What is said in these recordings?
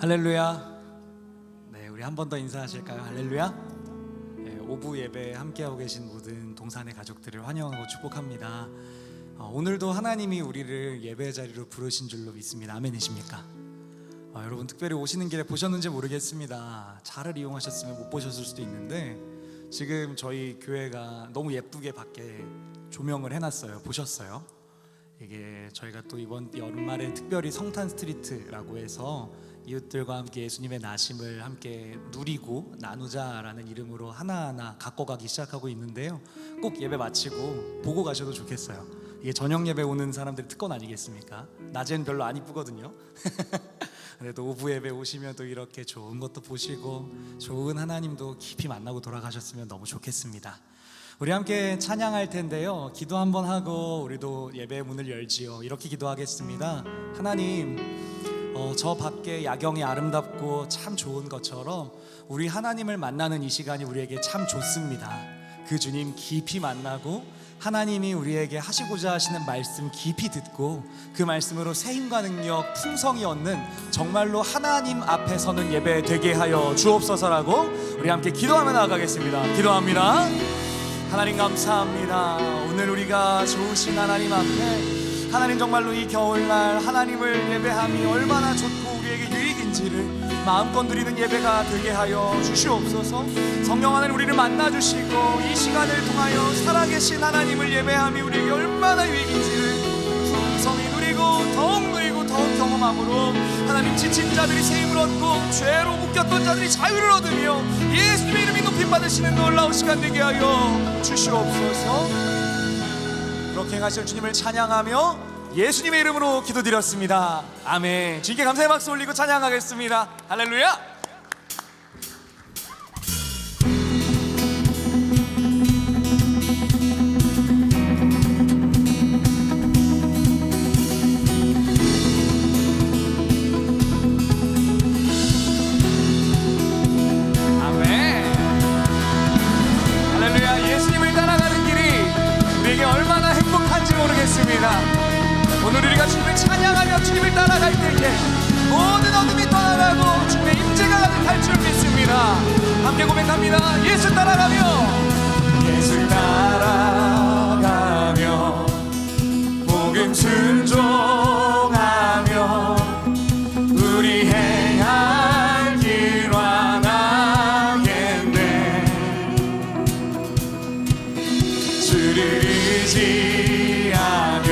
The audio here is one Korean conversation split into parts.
할렐루야. 네, 우리 한 번 더 인사하실까요? 할렐루야. 네, 오부 예배 함께하고 계신 모든 동산의 가족들을 환영하고 축복합니다. 오늘도 하나님이 우리를 예배 자리로 부르신 줄로 믿습니다. 아멘이십니까? 여러분 특별히 오시는 길에 보셨는지 모르겠습니다. 차를 이용하셨으면 못 보셨을 수도 있는데 지금 저희 교회가 너무 예쁘게 밖에 조명을 해놨어요. 보셨어요? 이게 저희가 또 이번 여름말에 특별히 성탄 스트리트라고 해서 이웃들과 함께 예수님의 나심을 함께 누리고 나누자라는 이름으로 하나하나 갖고 가기 시작하고 있는데요, 꼭 예배 마치고 보고 가셔도 좋겠어요. 이게 저녁 예배 오는 사람들의 특권 아니겠습니까? 낮에는 별로 안 이쁘거든요. 그래도 오후 예배 오시면 또 이렇게 좋은 것도 보시고 좋은 하나님도 깊이 만나고 돌아가셨으면 너무 좋겠습니다. 우리 함께 찬양할 텐데요, 기도 한번 하고 우리도 예배의 문을 열지요. 이렇게 기도하겠습니다. 하나님, 저 밖에 야경이 아름답고 참 좋은 것처럼 우리 하나님을 만나는 이 시간이 우리에게 참 좋습니다. 그 주님 깊이 만나고 하나님이 우리에게 하시고자 하시는 말씀 깊이 듣고 그 말씀으로 새 힘과 능력 풍성히 얻는 정말로 하나님 앞에 서는 예배 되게 하여 주옵소서라고 우리 함께 기도하며 나아가겠습니다. 기도합니다. 하나님 감사합니다. 오늘 우리가 좋으신 하나님 앞에 하나님 정말로 이 겨울날 하나님을 예배함이 얼마나 좋고 우리에게 유익인지를 마음껏 누리는 예배가 되게 하여 주시옵소서. 성령 하나님 우리를 만나주시고 이 시간을 통하여 살아계신 하나님을 예배함이 우리에게 얼마나 유익인지를 풍성히 누리고 더욱 경험함으로 하나님 지친 자들이 새 힘을 얻고 죄로 묶였던 자들이 자유를 얻으며 예수님의 이름이 높임 받으시는 놀라운 시간 되게 하여 주시옵소서. 그렇게 행하실 주님을 찬양하며 예수님의 이름으로 기도드렸습니다. 아멘. 주님께 감사의 박수 올리고 찬양하겠습니다. 할렐루야. 오늘 우리가 주님을 찬양하며 주님을 따라갈 때에 모든 어둠이 떠나가고 주님의 임재가 가득할 줄 믿습니다. 함께 고백합니다. 예수 따라가며 예수 따라가며 복음 순종하며 우리 행할 길 완하겠네. 주를 의지하며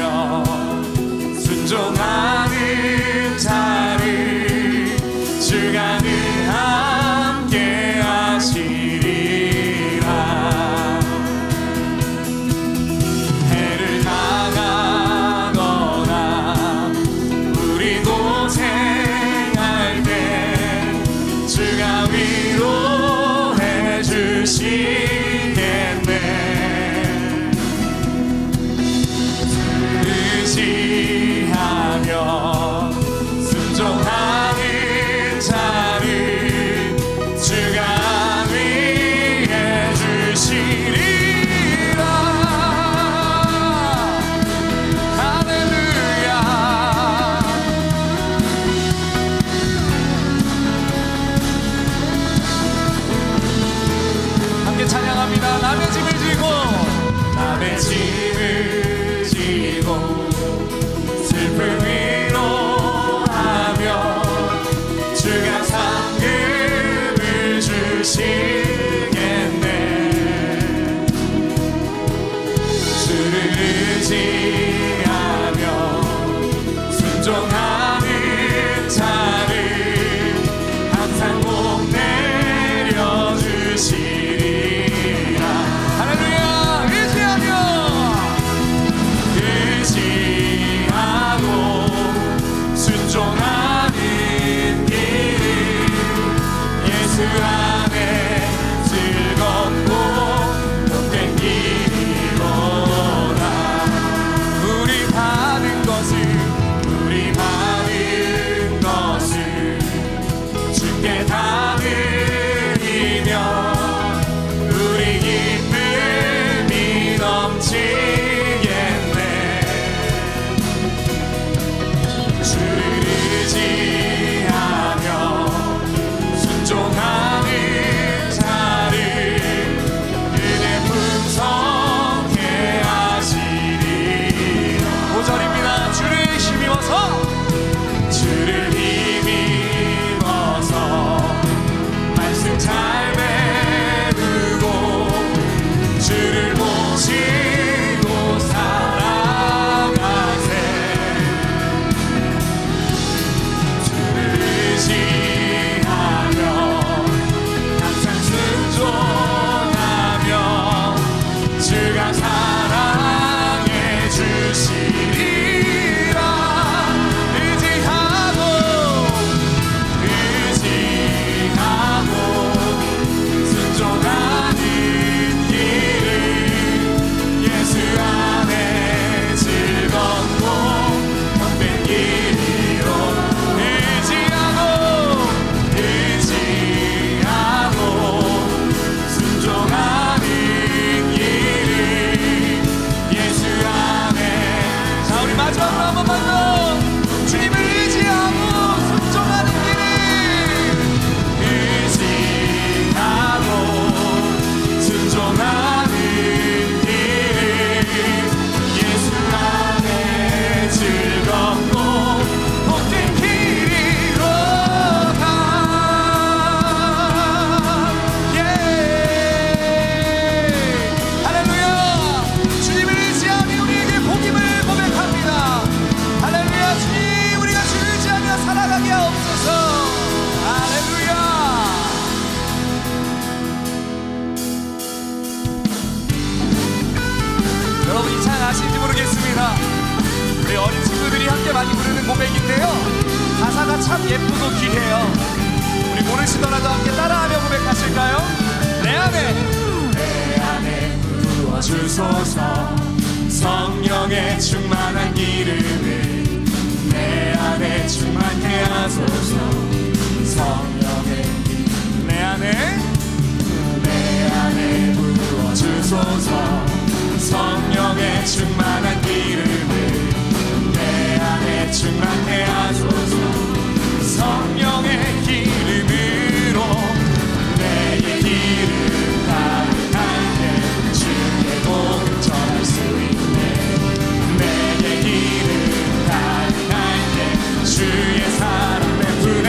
순종하는 자를 주가 늘 함께 하시리라. 해를 당하거나 우리 고생할 때 주가 위로해 주시겠네. 의지하며 순종하는 자를 주가 위해 주시리라. 할렐루야. 함께 찬양합니다. 남의 짐을 지고 남의 짐을 지고 슬픔 위로하며 주가 상급을 주시겠네. 주를 의지하며 순종하는 자를 항상 복 내려주시리라. 할렐루야. 의지하며 우리들이 함께 많이 부르는 고백인데요, 가사가 참 예쁘고 귀해요. 우리 모르시더라도 함께 따라하며 고백하실까요? 내 안에 부어주소서. 성령의 충만한 기름을 내 안에 충만케 하소서. 성령의 기름 내 안에 부어주소서. 성령의 충만한 기름을 내 안에 충만케 하소서. 성령의 기름으로 내게 기름 가득할 때 주의 복음 전할 수 있네. 내게 기름 가득할 때 주의 사랑 베푸네.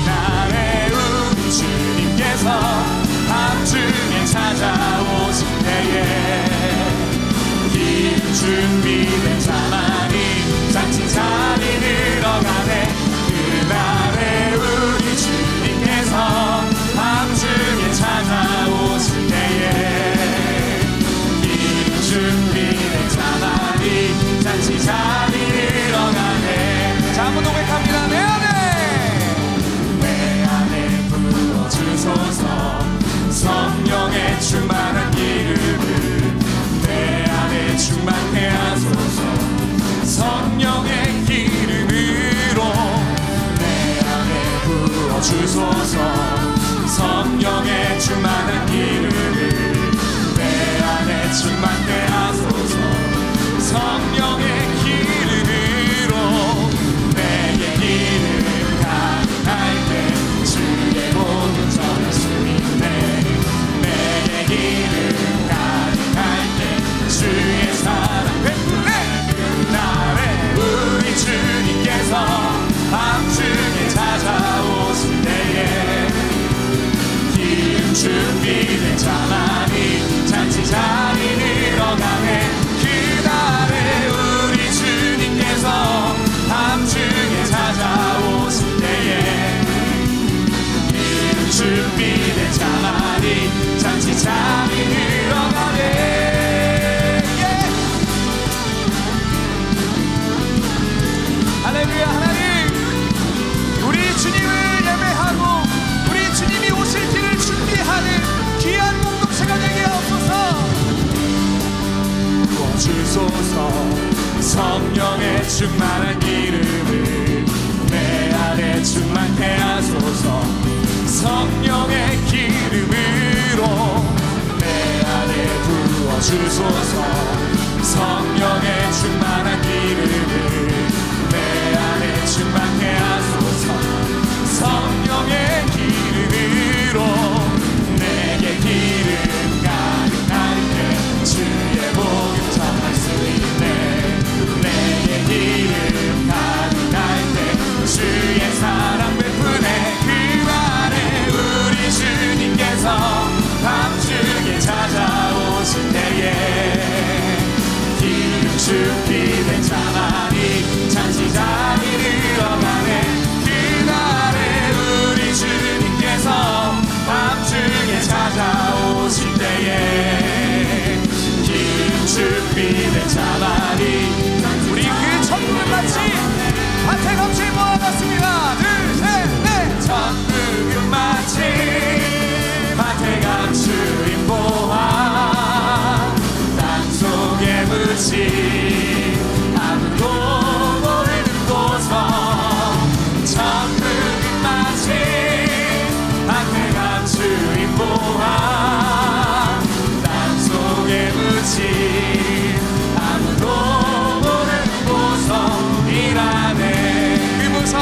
나의 우리 주님께서 밤중에 찾아오실 때에 기름 준비된 자만이 잔치 자리 들어가네. 그날에 우리 주님께서 밤중에 찾아오실 때에 기름 준비된 자만이 잔치 자리 들어가네. 자, 한번 고백합니다. 내 안에 부어주소서. 성령의 충만한 기름을 내 안에 충만케 하소서. 성령의 기름으로 내 안에 부어주소서. 성령의 충만한 기름을 내 안에 충만케 하소서. 성령의 기름으로 내게 기름 가득할 때 주의 복음 전할 수 있네. 내게 기름 가득할 때 주의 사랑 베푸네. 그날에 우리 주님께서 밤중에 찾아오실 때에 기름 준비된 자만이 잔치 자리 들어가네. 그날에 우리 주님께서 밤중에 찾아오실 때에 기름 준비된 자만이 잔치 자리 들어가네. 할렐루야. 하나님, 우리 주님을 예배하고 우리 주님이 오실 길을 준비하는 귀한 공동체가 되게 하옵소서. 부어주소서. 성령의 충만한 기름을 내 안에 충만케 하소서. 성령의 기름으로 내 안에 부어주소서. 성령의 충만한 기름을 내 안에 충만케 하소서. 성령의 기름으로 내게 기름 가득할 때 주의 복음 전할 수 있네. 내게 기름 가득할 때 주의 사랑 베푸네. 그날에 우리 주님께서 밤중에 찾아오실 때에 기름 준비된 자만이 잔치 자리 들어가네. 그날에 우리 주님께서 밤중에 찾아오실 때에 기름 준비된 자만이 우리 그 천국은 마치 밭에 감추인 보와 같습니다. 둘, 셋, 넷. 천국은 마치 밭에 감추인 보와 땅속에 묻힌 아무도 모르는 고성. 천국은 마치 밭에 감추인 보화 땅속에 묻힌 아무도 모르는 고성이라네. 그 보석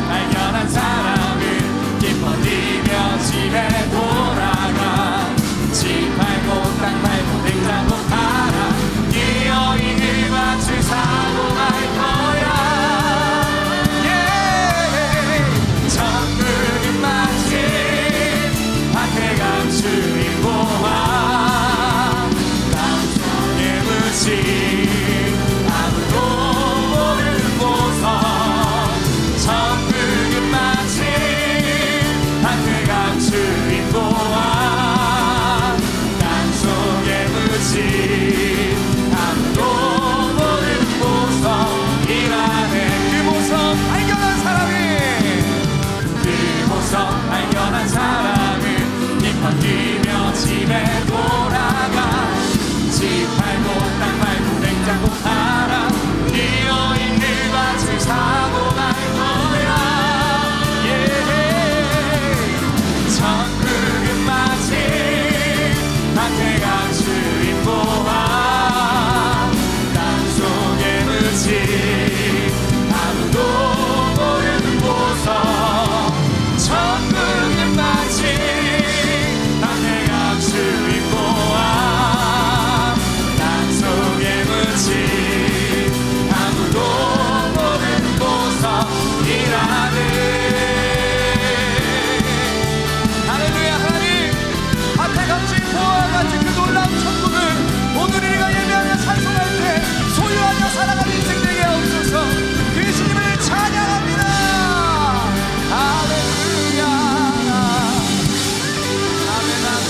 발견한 사람은 기뻐 뛰며 집에 돌아가. 집 팔고 땅 팔고 냉장고 팔아 기어이 그 밭을 사고 갈 거야. 천국은 마치 밭에 감추인 보화 땅속에 묻힌 아무도 모르는 보석. 천국은 마치 밭에 감추인 보화 땅속에 묻힌 아무도 뛰며 집에 돌아가 집 팔고 땅 팔고 냉장고 팔아 비어있는 밭을 사고 갈 거야. 천국은 마치 밭에 간 주인 보아 땅속에 묻힌 아무도 모르는 보석. 천국은 마치 밭에 간 주인 보아 땅속에 묻힌 아무도 모르는 보석이라네. 할렐루야. 하나님, 밭에 갇힌 보아와 같은 그 놀라운 천국을 오늘 우리가 예배하며 찬송할 때 소유하며 살아가는 인생 되게 하옵소서. 그 주님을 찬양합니다. 할렐루야. 아멘, 아멘,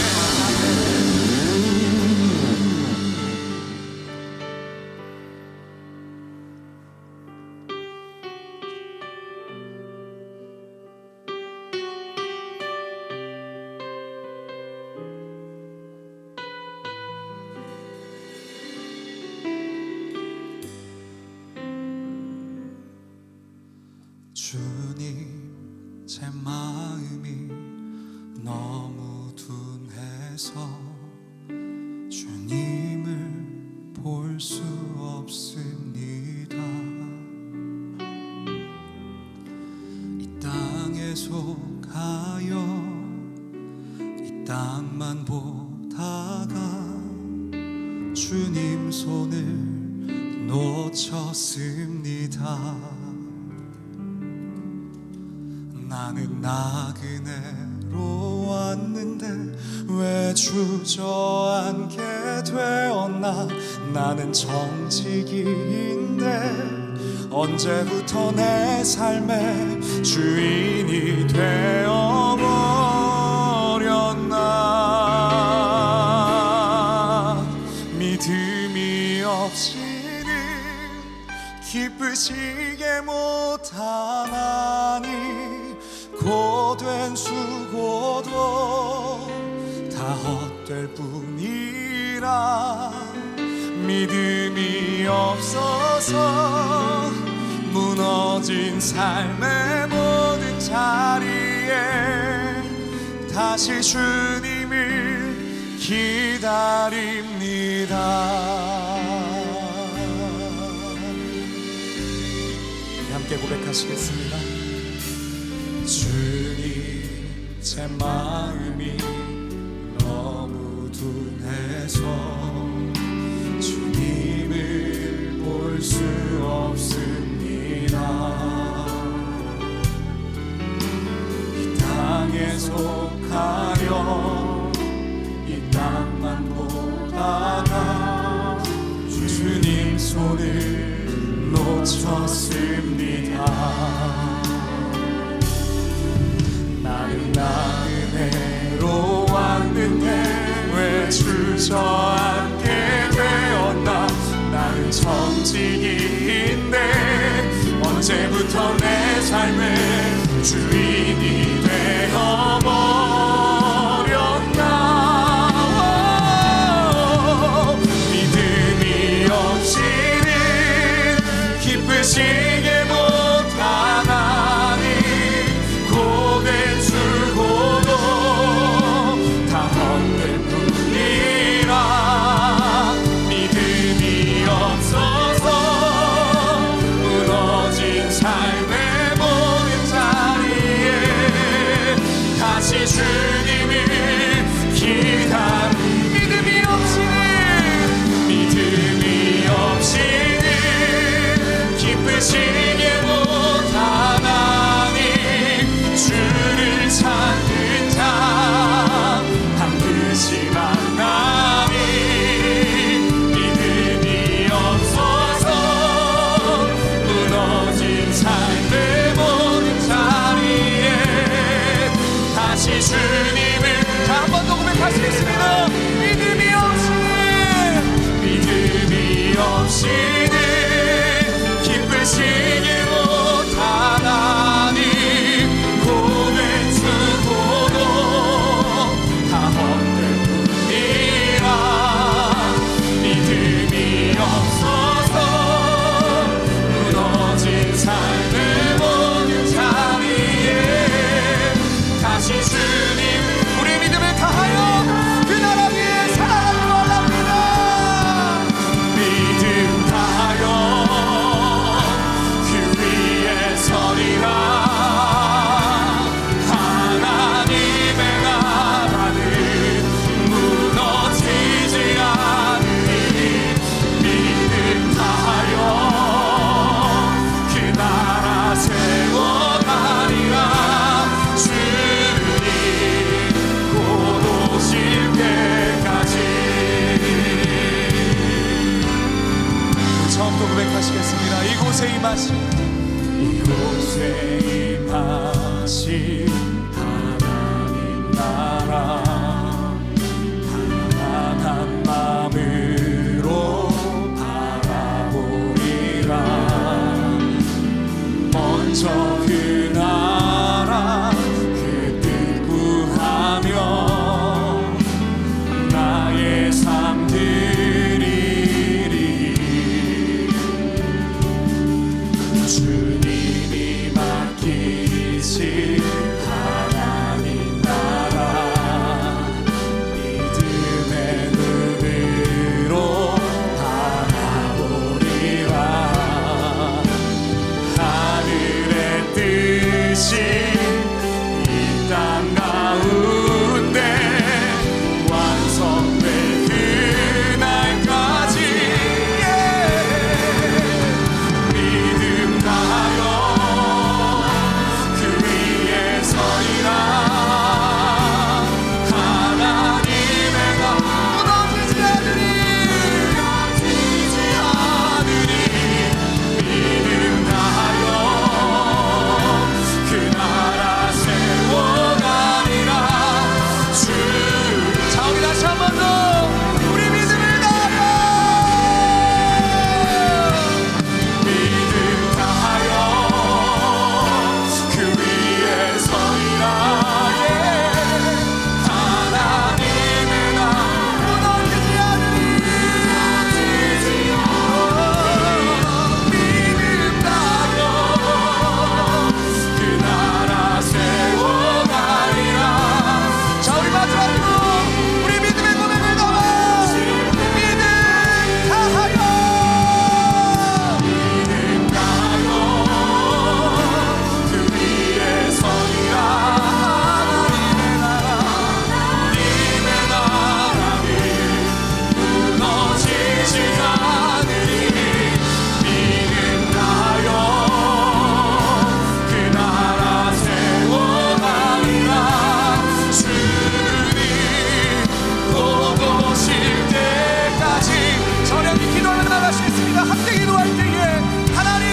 주님, 제 마음이 너무 둔해서 주님을 볼 수 없습니다. 이 땅에서 가요 이 땅만 보다가 주님 손을 놓쳤습니다. 나는 나그네로 왔는데 왜 주저앉게 되었나. 나는 정직이인데 언제부터 내 삶의 주인이 되어버렸나. 믿음이 없이는 기쁘시게 못하나니 고된 수고도 다 헛될 뿐이라. 믿음이 없어서 무너진 삶의 모든 자리에 다시 주님을 기다립니다. 함께 고백하시겠습니다. 주님, 제 마음이 너무 둔해서 주님을 볼 수 없습니다. 이 땅에 속하여 이 땅만 보다가 주님 손을 놓쳤습니다. 나는 나그네로 왔는데 왜 주저앉게 되었나. 나는 정직이인데 언제부터 내 삶의 주인이 되어버렸나. 믿음이 없이는 기쁘시게 못하나니 고된 수고도 다 헛될 뿐이라. 믿음이 없어서 무너진 삶의 모든 자리에 다시 주님을 기다리. 믿음이 없이는 기쁘시게 못하나니 주를 찾는 자 반드시 만나니. 믿음이 없어서 무너진 삶의 모든 자리에 다시 주님을. 자, 한 번 더 고백하시겠습니다. 믿음이 없이는 기쁘시게 못하나니 고된 수고도 다 주님, 우리 믿음을 다하여 그 나라 위에 살아가기 원합니다. 믿음 다하여 그 위에 서리라. 하나님의 나라는 무너지지 않으니 믿음 다하여 그 나라 세워가리라. 주님 곧 오실 때까지. 처음부터 고백하시겠습니다. 이곳에 임하신 하나님 나라 평안한 마음으로 바라보리라. 먼저 그 나라 그 뜻 구하며 나의 삶 드리리. 주님이 맡기신 하나님 나라 믿음의 눈으로 바라보리라. 하늘의 뜻이 이 땅 가운데 완성될 그날까지 믿음 다하여 그 위에 서리라. 하나님의 나라 무너지지 않으리. 믿음 다하여 그 나라 세워가리라. 자, 우리 다시 한 번 더 우리 믿음을 다하여 믿음 다하여 그 위에 서리라. 하나님의 나라 무너지지 않으리. 믿음 다하여 그 나라 세워가리라. 자, 우리 마지막으로 우리 믿음의 고백을 담아 믿음 다하여 그 위에 서리라. 하나님의 나라는 무너지지 않으리. 믿음 다하여 그 나라 세워가리라. 주님 곧 오실 때까지. 저녁에 기도를 나가시겠습니다. 함께 기도할 때에 하나님,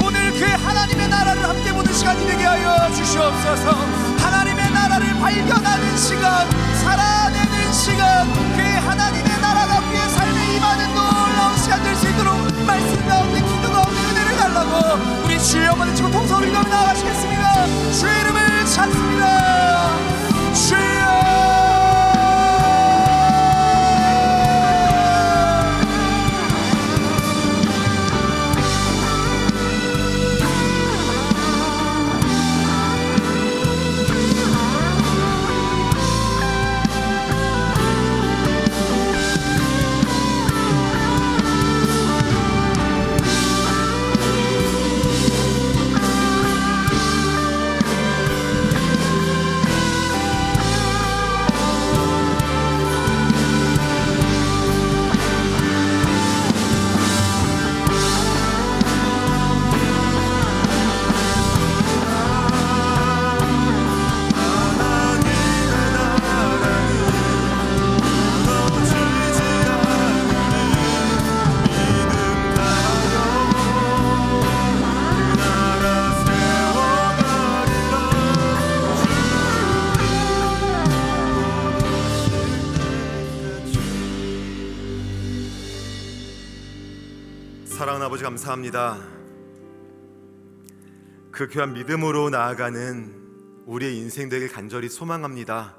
오늘 그 하나님의 나라를 함께 보는 시간이 되게 하여 주시옵소서. 하나님의 나라를 발견하는 시간, 살아내는 시간, 그 하나님의 나라가 우리의 삶에 임하는 놀라운 시간 될 수 있도록 말씀 가운데 기도 가운데 은혜를 달라고 우리 주여 한번 치고 통성으로 기도하며 나가시겠습니다. 주의 이름을 찾습니다. 주여. 사랑하는 아버지 감사합니다. 그 귀한 믿음으로 나아가는 우리의 인생 되길 간절히 소망합니다.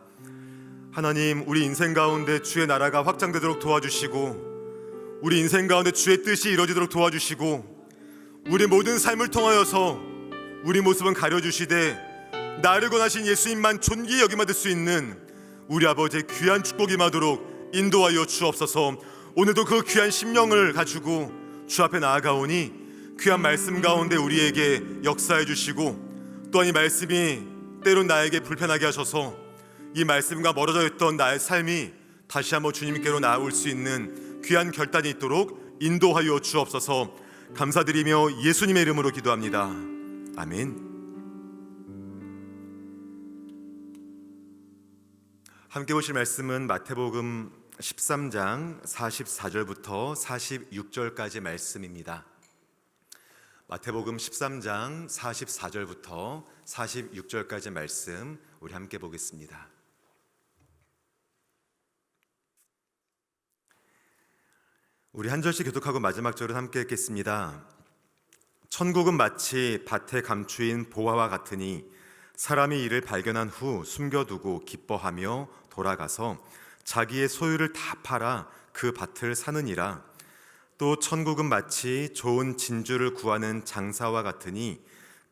하나님, 우리 인생 가운데 주의 나라가 확장되도록 도와주시고 우리 인생 가운데 주의 뜻이 이루어지도록 도와주시고 우리 모든 삶을 통하여서 우리 모습은 가려주시되 나를 권하신 예수님만 존귀히 여김받을 수 있는 우리 아버지의 귀한 축복이 임하도록 인도하여 주옵소서. 오늘도 그 귀한 심령을 가지고 주 앞에 나아가오니 귀한 말씀 가운데 우리에게 역사해 주시고, 또한 이 말씀이 때론 나에게 불편하게 하셔서 이 말씀과 멀어져 있던 나의 삶이 다시 한번 주님께로 나아올 수 있는 귀한 결단이 있도록 인도하여 주옵소서. 감사드리며 예수님의 이름으로 기도합니다. 아멘. 함께 보실 말씀은 마태복음 13장 44절부터 46절까지 말씀입니다. 마태복음 13장 44절부터 46절까지 말씀 우리 함께 보겠습니다. 우리 한 절씩 교독하고 마지막 절은 함께 읽겠습니다. 천국은 마치 밭에 감추인 보화와 같으니 사람이 이를 발견한 후 숨겨두고 기뻐하며 돌아가서 자기의 소유를 다 팔아 그 밭을 사느니라. 또 천국은 마치 좋은 진주를 구하는 장사와 같으니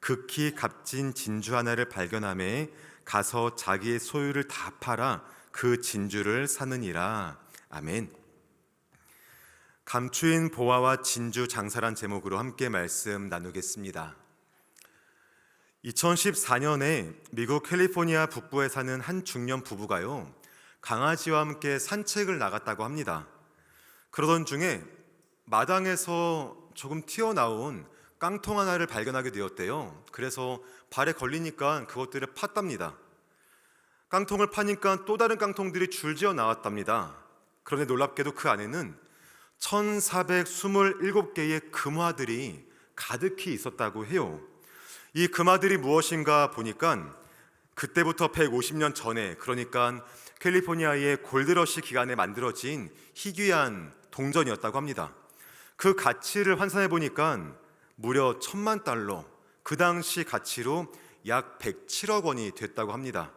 극히 값진 진주 하나를 발견함에 가서 자기의 소유를 다 팔아 그 진주를 사느니라. 아멘. 감추인 보화와 진주 장사란 제목으로 함께 말씀 나누겠습니다. 2014년에 미국 캘리포니아 북부에 사는 한 중년 부부가요, 강아지와 함께 산책을 나갔다고 합니다. 그러던 중에 마당에서 조금 튀어나온 깡통 하나를 발견하게 되었대요. 그래서 발에 걸리니까 그것들을 팠답니다. 깡통을 파니까 또 다른 깡통들이 줄지어 나왔답니다. 그런데 놀랍게도 그 안에는 1427개의 금화들이 가득히 있었다고 해요. 이 금화들이 무엇인가 보니까 그때부터 150년 전에, 그러니까 캘리포니아의 골드러시 기간에 만들어진 희귀한 동전이었다고 합니다. 그 가치를 환산해 보니까 무려 1,000만 달러, 그 당시 가치로 약 107억 원이 됐다고 합니다.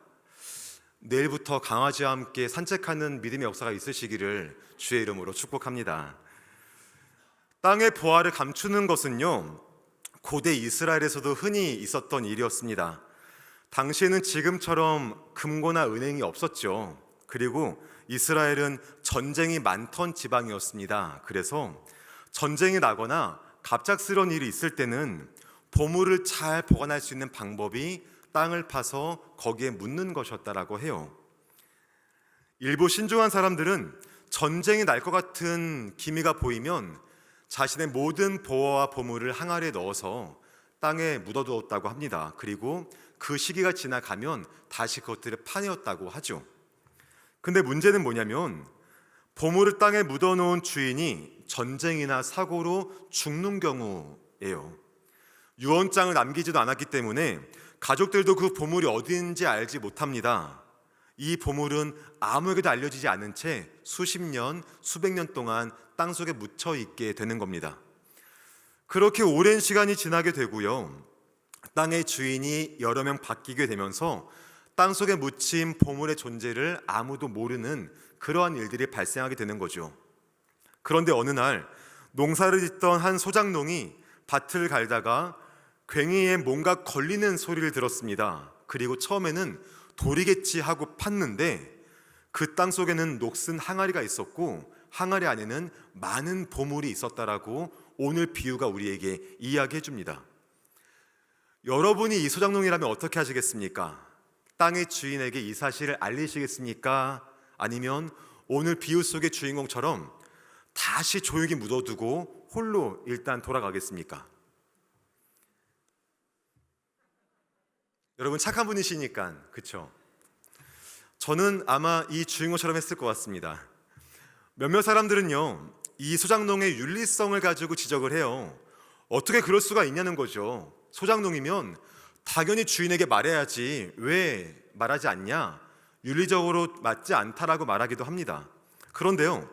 내일부터 강아지와 함께 산책하는 믿음의 역사가 있으시기를 주의 이름으로 축복합니다. 땅의 보화를 감추는 것은요, 고대 이스라엘에서도 흔히 있었던 일이었습니다. 당시에는 지금처럼 금고나 은행이 없었죠. 그리고 이스라엘은 전쟁이 많던 지방이었습니다. 그래서 전쟁이 나거나 갑작스러운 일이 있을 때는 보물을 잘 보관할 수 있는 방법이 땅을 파서 거기에 묻는 것이었다라고 해요. 일부 신중한 사람들은 전쟁이 날 것 같은 기미가 보이면 자신의 모든 보화와 보물을 항아리에 넣어서 땅에 묻어두었다고 합니다. 그리고 그 시기가 지나가면 다시 그것들을 파내었다고 하죠. 근데 문제는 뭐냐면 보물을 땅에 묻어놓은 주인이 전쟁이나 사고로 죽는 경우예요. 유언장을 남기지도 않았기 때문에 가족들도 그 보물이 어디인지 알지 못합니다. 이 보물은 아무에게도 알려지지 않은 채 수십 년, 수백 년 동안 땅속에 묻혀 있게 되는 겁니다. 그렇게 오랜 시간이 지나게 되고요, 땅의 주인이 여러 명 바뀌게 되면서 땅속에 묻힌 보물의 존재를 아무도 모르는 그러한 일들이 발생하게 되는 거죠. 그런데 어느 날 농사를 짓던 한 소작농이 밭을 갈다가 괭이에 뭔가 걸리는 소리를 들었습니다. 그리고 처음에는 돌이겠지 하고 팠는데 그 땅 속에는 녹슨 항아리가 있었고 항아리 안에는 많은 보물이 있었다라고 오늘 비유가 우리에게 이야기해 줍니다. 여러분이 이 소작농이라면 어떻게 하시겠습니까? 땅의 주인에게 이 사실을 알리시겠습니까? 아니면 오늘 비유 속의 주인공처럼 다시 조용히 묻어두고 홀로 일단 돌아가겠습니까? 여러분 착한 분이시니까, 그렇죠? 저는 아마 이 주인공처럼 했을 것 같습니다. 몇몇 사람들은요, 이 소작농의 윤리성을 가지고 지적을 해요. 어떻게 그럴 수가 있냐는 거죠. 소작농이면 당연히 주인에게 말해야지 왜 말하지 않냐, 윤리적으로 맞지 않다라고 말하기도 합니다. 그런데요,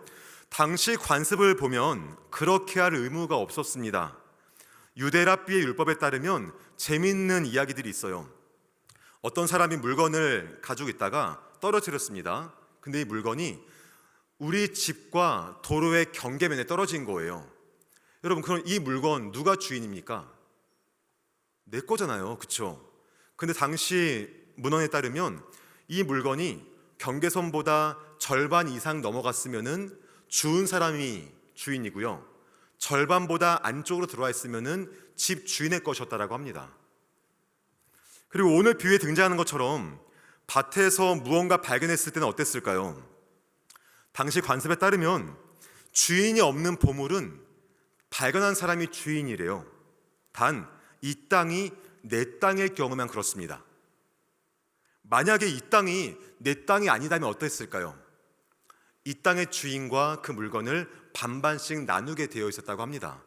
당시 관습을 보면 그렇게 할 의무가 없었습니다. 유대랍비의 율법에 따르면 재미있는 이야기들이 있어요. 어떤 사람이 물건을 가지고 있다가 떨어뜨렸습니다. 근데 이 물건이 우리 집과 도로의 경계면에 떨어진 거예요. 여러분, 그럼 이 물건 누가 주인입니까? 내 거잖아요, 그렇죠? 근데 당시 문헌에 따르면 이 물건이 경계선보다 절반 이상 넘어갔으면은 주운 사람이 주인이고요, 절반보다 안쪽으로 들어와 있으면은 집 주인의 것이었다라고 합니다. 그리고 오늘 비유에 등장하는 것처럼 밭에서 무언가 발견했을 때는 어땠을까요? 당시 관습에 따르면 주인이 없는 보물은 발견한 사람이 주인이래요. 단 이 땅이 내 땅일 경우만 그렇습니다. 만약에 이 땅이 내 땅이 아니다면 어땠을까요? 이 땅의 주인과 그 물건을 반반씩 나누게 되어 있었다고 합니다.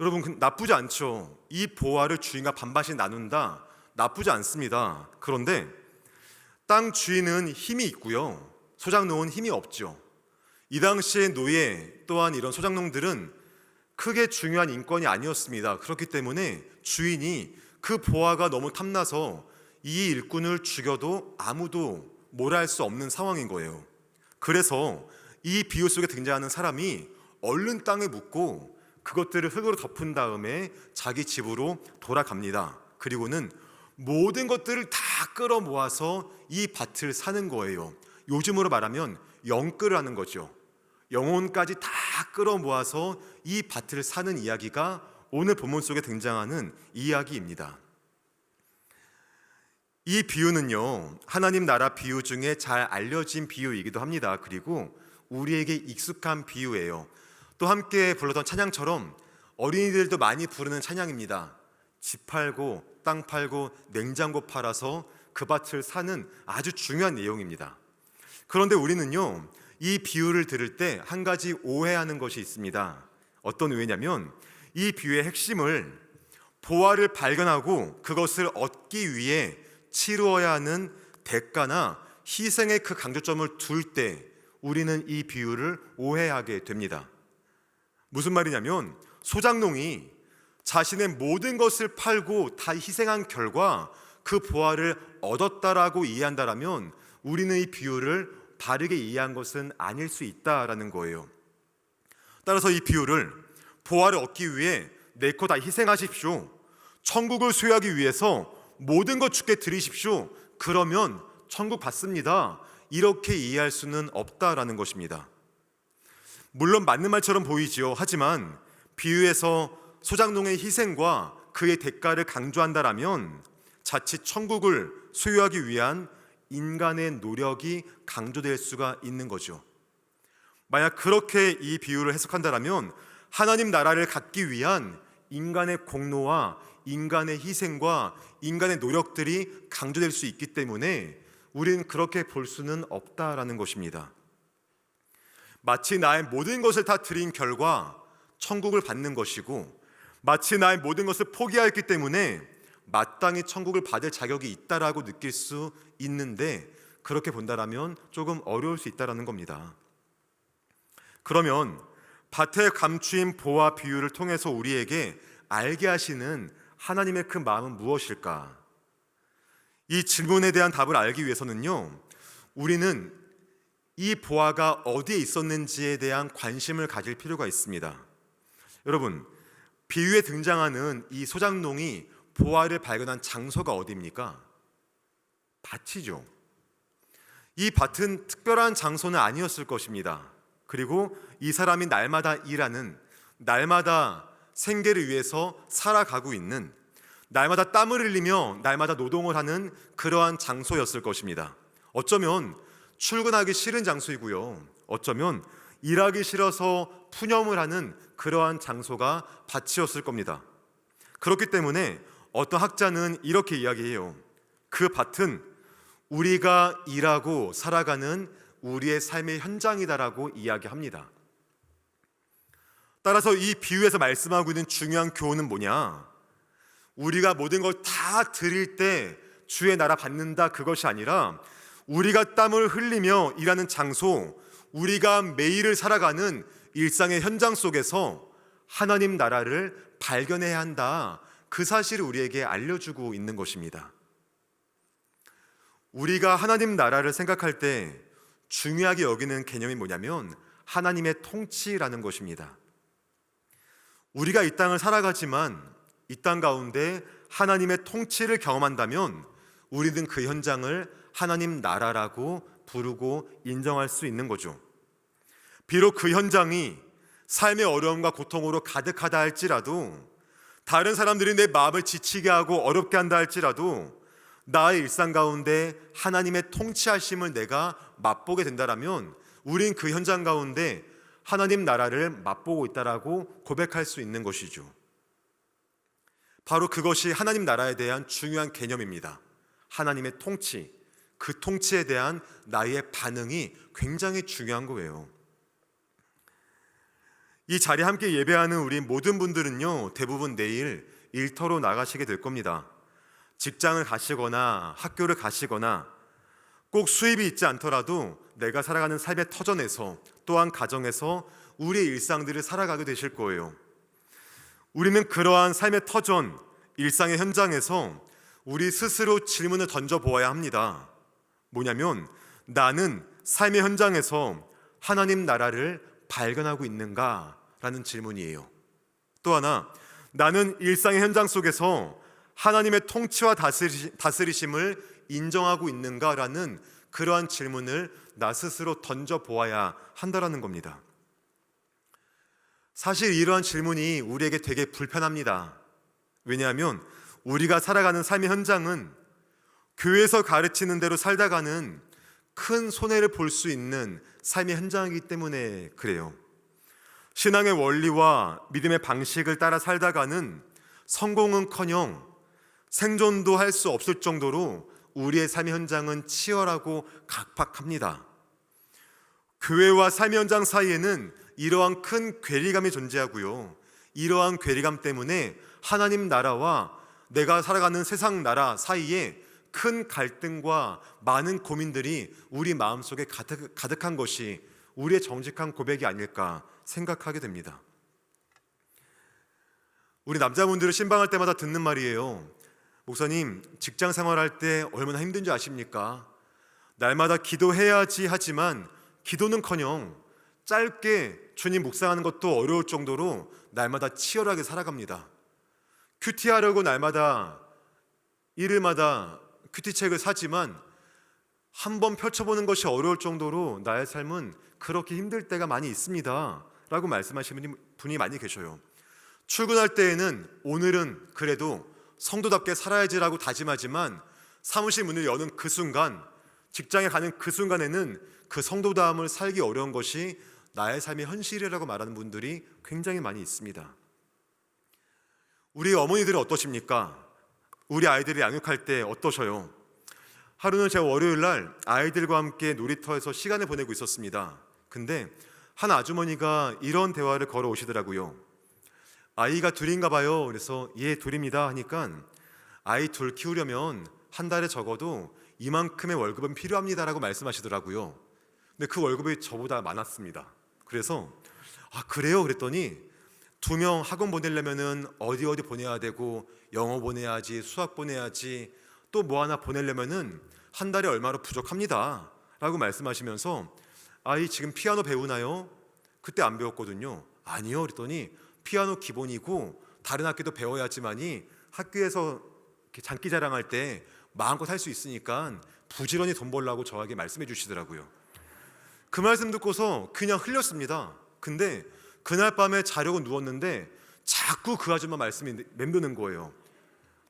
여러분, 나쁘지 않죠? 이 보화를 주인과 반반씩 나눈다, 나쁘지 않습니다. 그런데 땅 주인은 힘이 있고요, 소작농은 힘이 없죠. 이 당시의 노예 또한 이런 소작농들은 크게 중요한 인권이 아니었습니다. 그렇기 때문에 주인이 그 보화가 너무 탐나서 이 일꾼을 죽여도 아무도 뭐라 할 수 없는 상황인 거예요. 그래서 이 비유 속에 등장하는 사람이 얼른 땅에 묻고 그것들을 흙으로 덮은 다음에 자기 집으로 돌아갑니다. 그리고는 모든 것들을 다 끌어 모아서 이 밭을 사는 거예요. 요즘으로 말하면 영끌을 하는 거죠. 영혼까지 다 끌어 모아서 이 밭을 사는 이야기가 오늘 본문 속에 등장하는 이야기입니다. 이 비유는요, 하나님 나라 비유 중에 잘 알려진 비유이기도 합니다. 그리고 우리에게 익숙한 비유예요. 또 함께 불렀던 찬양처럼 어린이들도 많이 부르는 찬양입니다. 집 팔고 땅 팔고 냉장고 팔아서 그 밭을 사는 아주 중요한 내용입니다. 그런데 우리는요, 이 비유를 들을 때 한 가지 오해하는 것이 있습니다. 어떤 오해냐면 이 비유의 핵심을 보화를 발견하고 그것을 얻기 위해 치루어야 하는 대가나 희생의 그 강조점을 둘 때 우리는 이 비유를 오해하게 됩니다. 무슨 말이냐면 소작농이 자신의 모든 것을 팔고 다 희생한 결과 그 보화를 얻었다라고 이해한다라면 우리는 이 비유를 바르게 이해한 것은 아닐 수 있다라는 거예요. 따라서 이 비유를 보화를 얻기 위해 내 거 다 희생하십시오, 천국을 소유하기 위해서 모든 것 주께 드리십시오, 그러면 천국 받습니다, 이렇게 이해할 수는 없다라는 것입니다. 물론 맞는 말처럼 보이지요. 하지만 비유에서 소작농의 희생과 그의 대가를 강조한다라면 자칫 천국을 소유하기 위한 인간의 노력이 강조될 수가 있는 거죠. 만약 그렇게 이 비유를 해석한다라면 하나님 나라를 갖기 위한 인간의 공로와 인간의 희생과 인간의 노력들이 강조될 수 있기 때문에 우리는 그렇게 볼 수는 없다라는 것입니다. 마치 나의 모든 것을 다 드린 결과 천국을 받는 것이고, 마치 나의 모든 것을 포기하였기 때문에 마땅히 천국을 받을 자격이 있다라고 느낄 수 있는데, 그렇게 본다라면 조금 어려울 수 있다라는 겁니다. 그러면 밭에 감추인 보화 비유를 통해서 우리에게 알게 하시는 하나님의 그 마음은 무엇일까? 이 질문에 대한 답을 알기 위해서는요, 우리는 이 보화가 어디에 있었는지에 대한 관심을 가질 필요가 있습니다. 여러분, 비유에 등장하는 이 소작농이 보화를 발견한 장소가 어디입니까? 밭이죠. 이 밭은 특별한 장소는 아니었을 것입니다. 그리고 이 사람이 날마다 일하는, 날마다 생계를 위해서 살아가고 있는, 날마다 땀을 흘리며 날마다 노동을 하는 그러한 장소였을 것입니다. 어쩌면 출근하기 싫은 장소이고요, 어쩌면 일하기 싫어서 푸념을 하는 그러한 장소가 밭이었을 겁니다. 그렇기 때문에 어떤 학자는 이렇게 이야기해요. 그 밭은 우리가 일하고 살아가는 우리의 삶의 현장이다라고 이야기합니다. 따라서 이 비유에서 말씀하고 있는 중요한 교훈은 뭐냐? 우리가 모든 걸 다 드릴 때 주의 나라 받는다, 그것이 아니라 우리가 땀을 흘리며 일하는 장소, 우리가 매일을 살아가는 일상의 현장 속에서 하나님 나라를 발견해야 한다, 그 사실을 우리에게 알려주고 있는 것입니다. 우리가 하나님 나라를 생각할 때 중요하게 여기는 개념이 뭐냐면 하나님의 통치라는 것입니다. 우리가 이 땅을 살아가지만 이 땅 가운데 하나님의 통치를 경험한다면 우리는 그 현장을 하나님 나라라고 부르고 인정할 수 있는 거죠. 비록 그 현장이 삶의 어려움과 고통으로 가득하다 할지라도, 다른 사람들이 내 마음을 지치게 하고 어렵게 한다 할지라도, 나의 일상 가운데 하나님의 통치하심을 내가 맛보게 된다라면 우린 그 현장 가운데 하나님 나라를 맛보고 있다라고 고백할 수 있는 것이죠. 바로 그것이 하나님 나라에 대한 중요한 개념입니다. 하나님의 통치, 그 통치에 대한 나의 반응이 굉장히 중요한 거예요. 이 자리에 함께 예배하는 우리 모든 분들은요, 대부분 내일 일터로 나가시게 될 겁니다. 직장을 가시거나 학교를 가시거나, 꼭 수입이 있지 않더라도 내가 살아가는 삶의 터전에서, 또한 가정에서 우리의 일상들을 살아가게 되실 거예요. 우리는 그러한 삶의 터전, 일상의 현장에서 우리 스스로 질문을 던져보아야 합니다. 뭐냐면, 나는 삶의 현장에서 하나님 나라를 발견하고 있는가? 라는 질문이에요. 또 하나, 나는 일상의 현장 속에서 하나님의 통치와 다스리심을 인정하고 있는가? 라는 그러한 질문을 나 스스로 던져보아야 한다라는 겁니다. 사실 이러한 질문이 우리에게 되게 불편합니다. 왜냐하면 우리가 살아가는 삶의 현장은 교회에서 가르치는 대로 살다가는 큰 손해를 볼 수 있는 삶의 현장이기 때문에 그래요. 신앙의 원리와 믿음의 방식을 따라 살다가는 성공은커녕 생존도 할 수 없을 정도로 우리의 삶의 현장은 치열하고 각박합니다. 교회와 삶의 현장 사이에는 이러한 큰 괴리감이 존재하고요, 이러한 괴리감 때문에 하나님 나라와 내가 살아가는 세상 나라 사이에 큰 갈등과 많은 고민들이 우리 마음속에 가득한 것이 우리의 정직한 고백이 아닐까 생각하게 됩니다. 우리 남자분들을 신방할 때마다 듣는 말이에요. 목사님, 직장 생활할 때 얼마나 힘든지 아십니까? 날마다 기도해야지 하지만 기도는커녕 짧게 주님 묵상하는 것도 어려울 정도로 날마다 치열하게 살아갑니다. 큐티하려고 날마다 일요일마다 큐티책을 사지만 한 번 펼쳐보는 것이 어려울 정도로 나의 삶은 그렇게 힘들 때가 많이 있습니다 라고 말씀하시는 분이 많이 계셔요. 출근할 때에는 오늘은 그래도 성도답게 살아야지라고 다짐하지만 사무실 문을 여는 그 순간, 직장에 가는 그 순간에는 그 성도다움을 살기 어려운 것이 나의 삶의 현실이라고 말하는 분들이 굉장히 많이 있습니다. 우리 어머니들은 어떠십니까? 우리 아이들을 양육할 때 어떠셔요? 하루는 제가 월요일 날 아이들과 함께 놀이터에서 시간을 보내고 있었습니다. 근데 한 아주머니가 이런 대화를 걸어오시더라고요. 아이가 둘인가 봐요. 그래서 예, 둘입니다 하니까, 아이 둘 키우려면 한 달에 적어도 이만큼의 월급은 필요합니다라고 말씀하시더라고요. 근데 그 월급이 저보다 많았습니다. 그래서 그래요? 그랬더니 2명 학원 보내려면은 어디 보내야 되고, 영어 보내야지, 수학 보내야지, 또 뭐 하나 보내려면은 한 달에 얼마로 부족합니다 라고 말씀하시면서, 아이 지금 피아노 배우나요? 그때 안 배웠거든요. 아니요. 그랬더니 피아노 기본이고 다른 악기도 배워야지만이 학교에서 이렇게 장기 자랑할 때 마음껏 할 수 있으니까 부지런히 돈 벌라고 저에게 말씀해 주시더라고요. 그 말씀 듣고서 그냥 흘렸습니다. 근데 그날 밤에 자려고 누웠는데 자꾸 그 아줌마 말씀이 맴도는 거예요.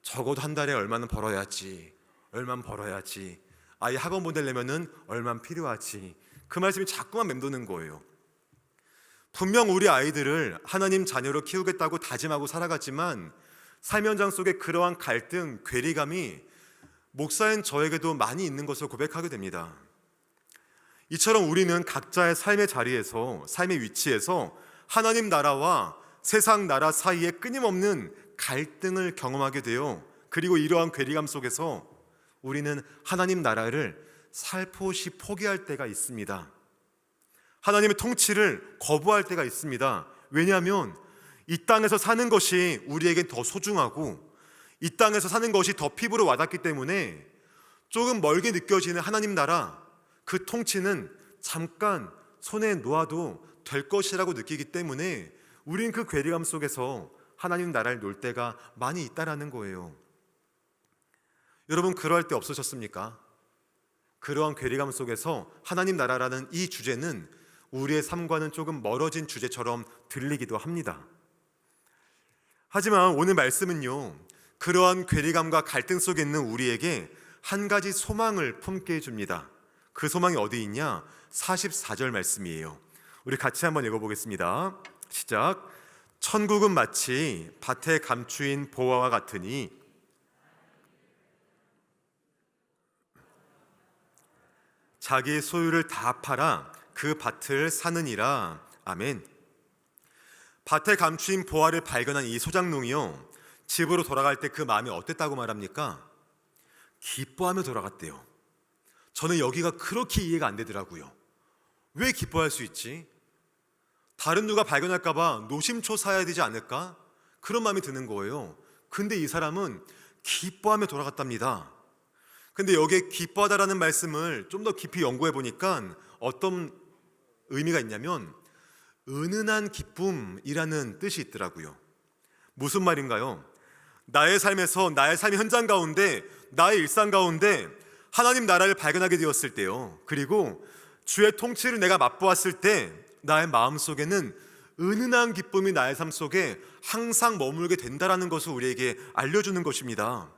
적어도 한 달에 얼마는 벌어야지, 얼마는 벌어야지, 아이 학원 보내려면은 얼마는 필요하지. 그 말씀이 자꾸만 맴도는 거예요. 분명 우리 아이들을 하나님 자녀로 키우겠다고 다짐하고 살아갔지만 삶 현장 속에 그러한 갈등, 괴리감이 목사인 저에게도 많이 있는 것을 고백하게 됩니다. 이처럼 우리는 각자의 삶의 자리에서, 삶의 위치에서 하나님 나라와 세상 나라 사이에 끊임없는 갈등을 경험하게 돼요. 그리고 이러한 괴리감 속에서 우리는 하나님 나라를 살포시 포기할 때가 있습니다. 하나님의 통치를 거부할 때가 있습니다. 왜냐하면 이 땅에서 사는 것이 우리에겐 더 소중하고, 이 땅에서 사는 것이 더 피부로 와닿기 때문에 조금 멀게 느껴지는 하나님 나라, 그 통치는 잠깐 손에 놓아도 될 것이라고 느끼기 때문에 우린 그 괴리감 속에서 하나님 나라를 놓을 때가 많이 있다라는 거예요. 여러분 그러할 때 없으셨습니까? 그러한 괴리감 속에서 하나님 나라라는 이 주제는 우리의 삶과는 조금 멀어진 주제처럼 들리기도 합니다. 하지만 오늘 말씀은요, 그러한 괴리감과 갈등 속에 있는 우리에게 한 가지 소망을 품게 해줍니다. 그 소망이 어디 있냐? 44절 말씀이에요. 우리 같이 한번 읽어보겠습니다. 시작. 천국은 마치 밭에 감추인 보화와 같으니 자기 소유를 다 팔아 그 밭을 사느니라. 아멘. 밭에 감추인 보화를 발견한 이 소장농이요, 집으로 돌아갈 때 그 마음이 어땠다고 말합니까? 기뻐하며 돌아갔대요. 저는 여기가 그렇게 이해가 안 되더라고요. 왜 기뻐할 수 있지? 다른 누가 발견할까 봐 노심초사해야 되지 않을까? 그런 마음이 드는 거예요. 근데 이 사람은 기뻐하며 돌아갔답니다. 근데 여기에 기뻐하다라는 말씀을 좀 더 깊이 연구해 보니까 어떤 의미가 있냐면 은은한 기쁨이라는 뜻이 있더라고요. 무슨 말인가요? 나의 삶에서, 나의 삶의 현장 가운데, 나의 일상 가운데 하나님 나라를 발견하게 되었을 때요, 그리고 주의 통치를 내가 맛보았을 때 나의 마음속에는 은은한 기쁨이 나의 삶 속에 항상 머물게 된다라는 것을 우리에게 알려주는 것입니다.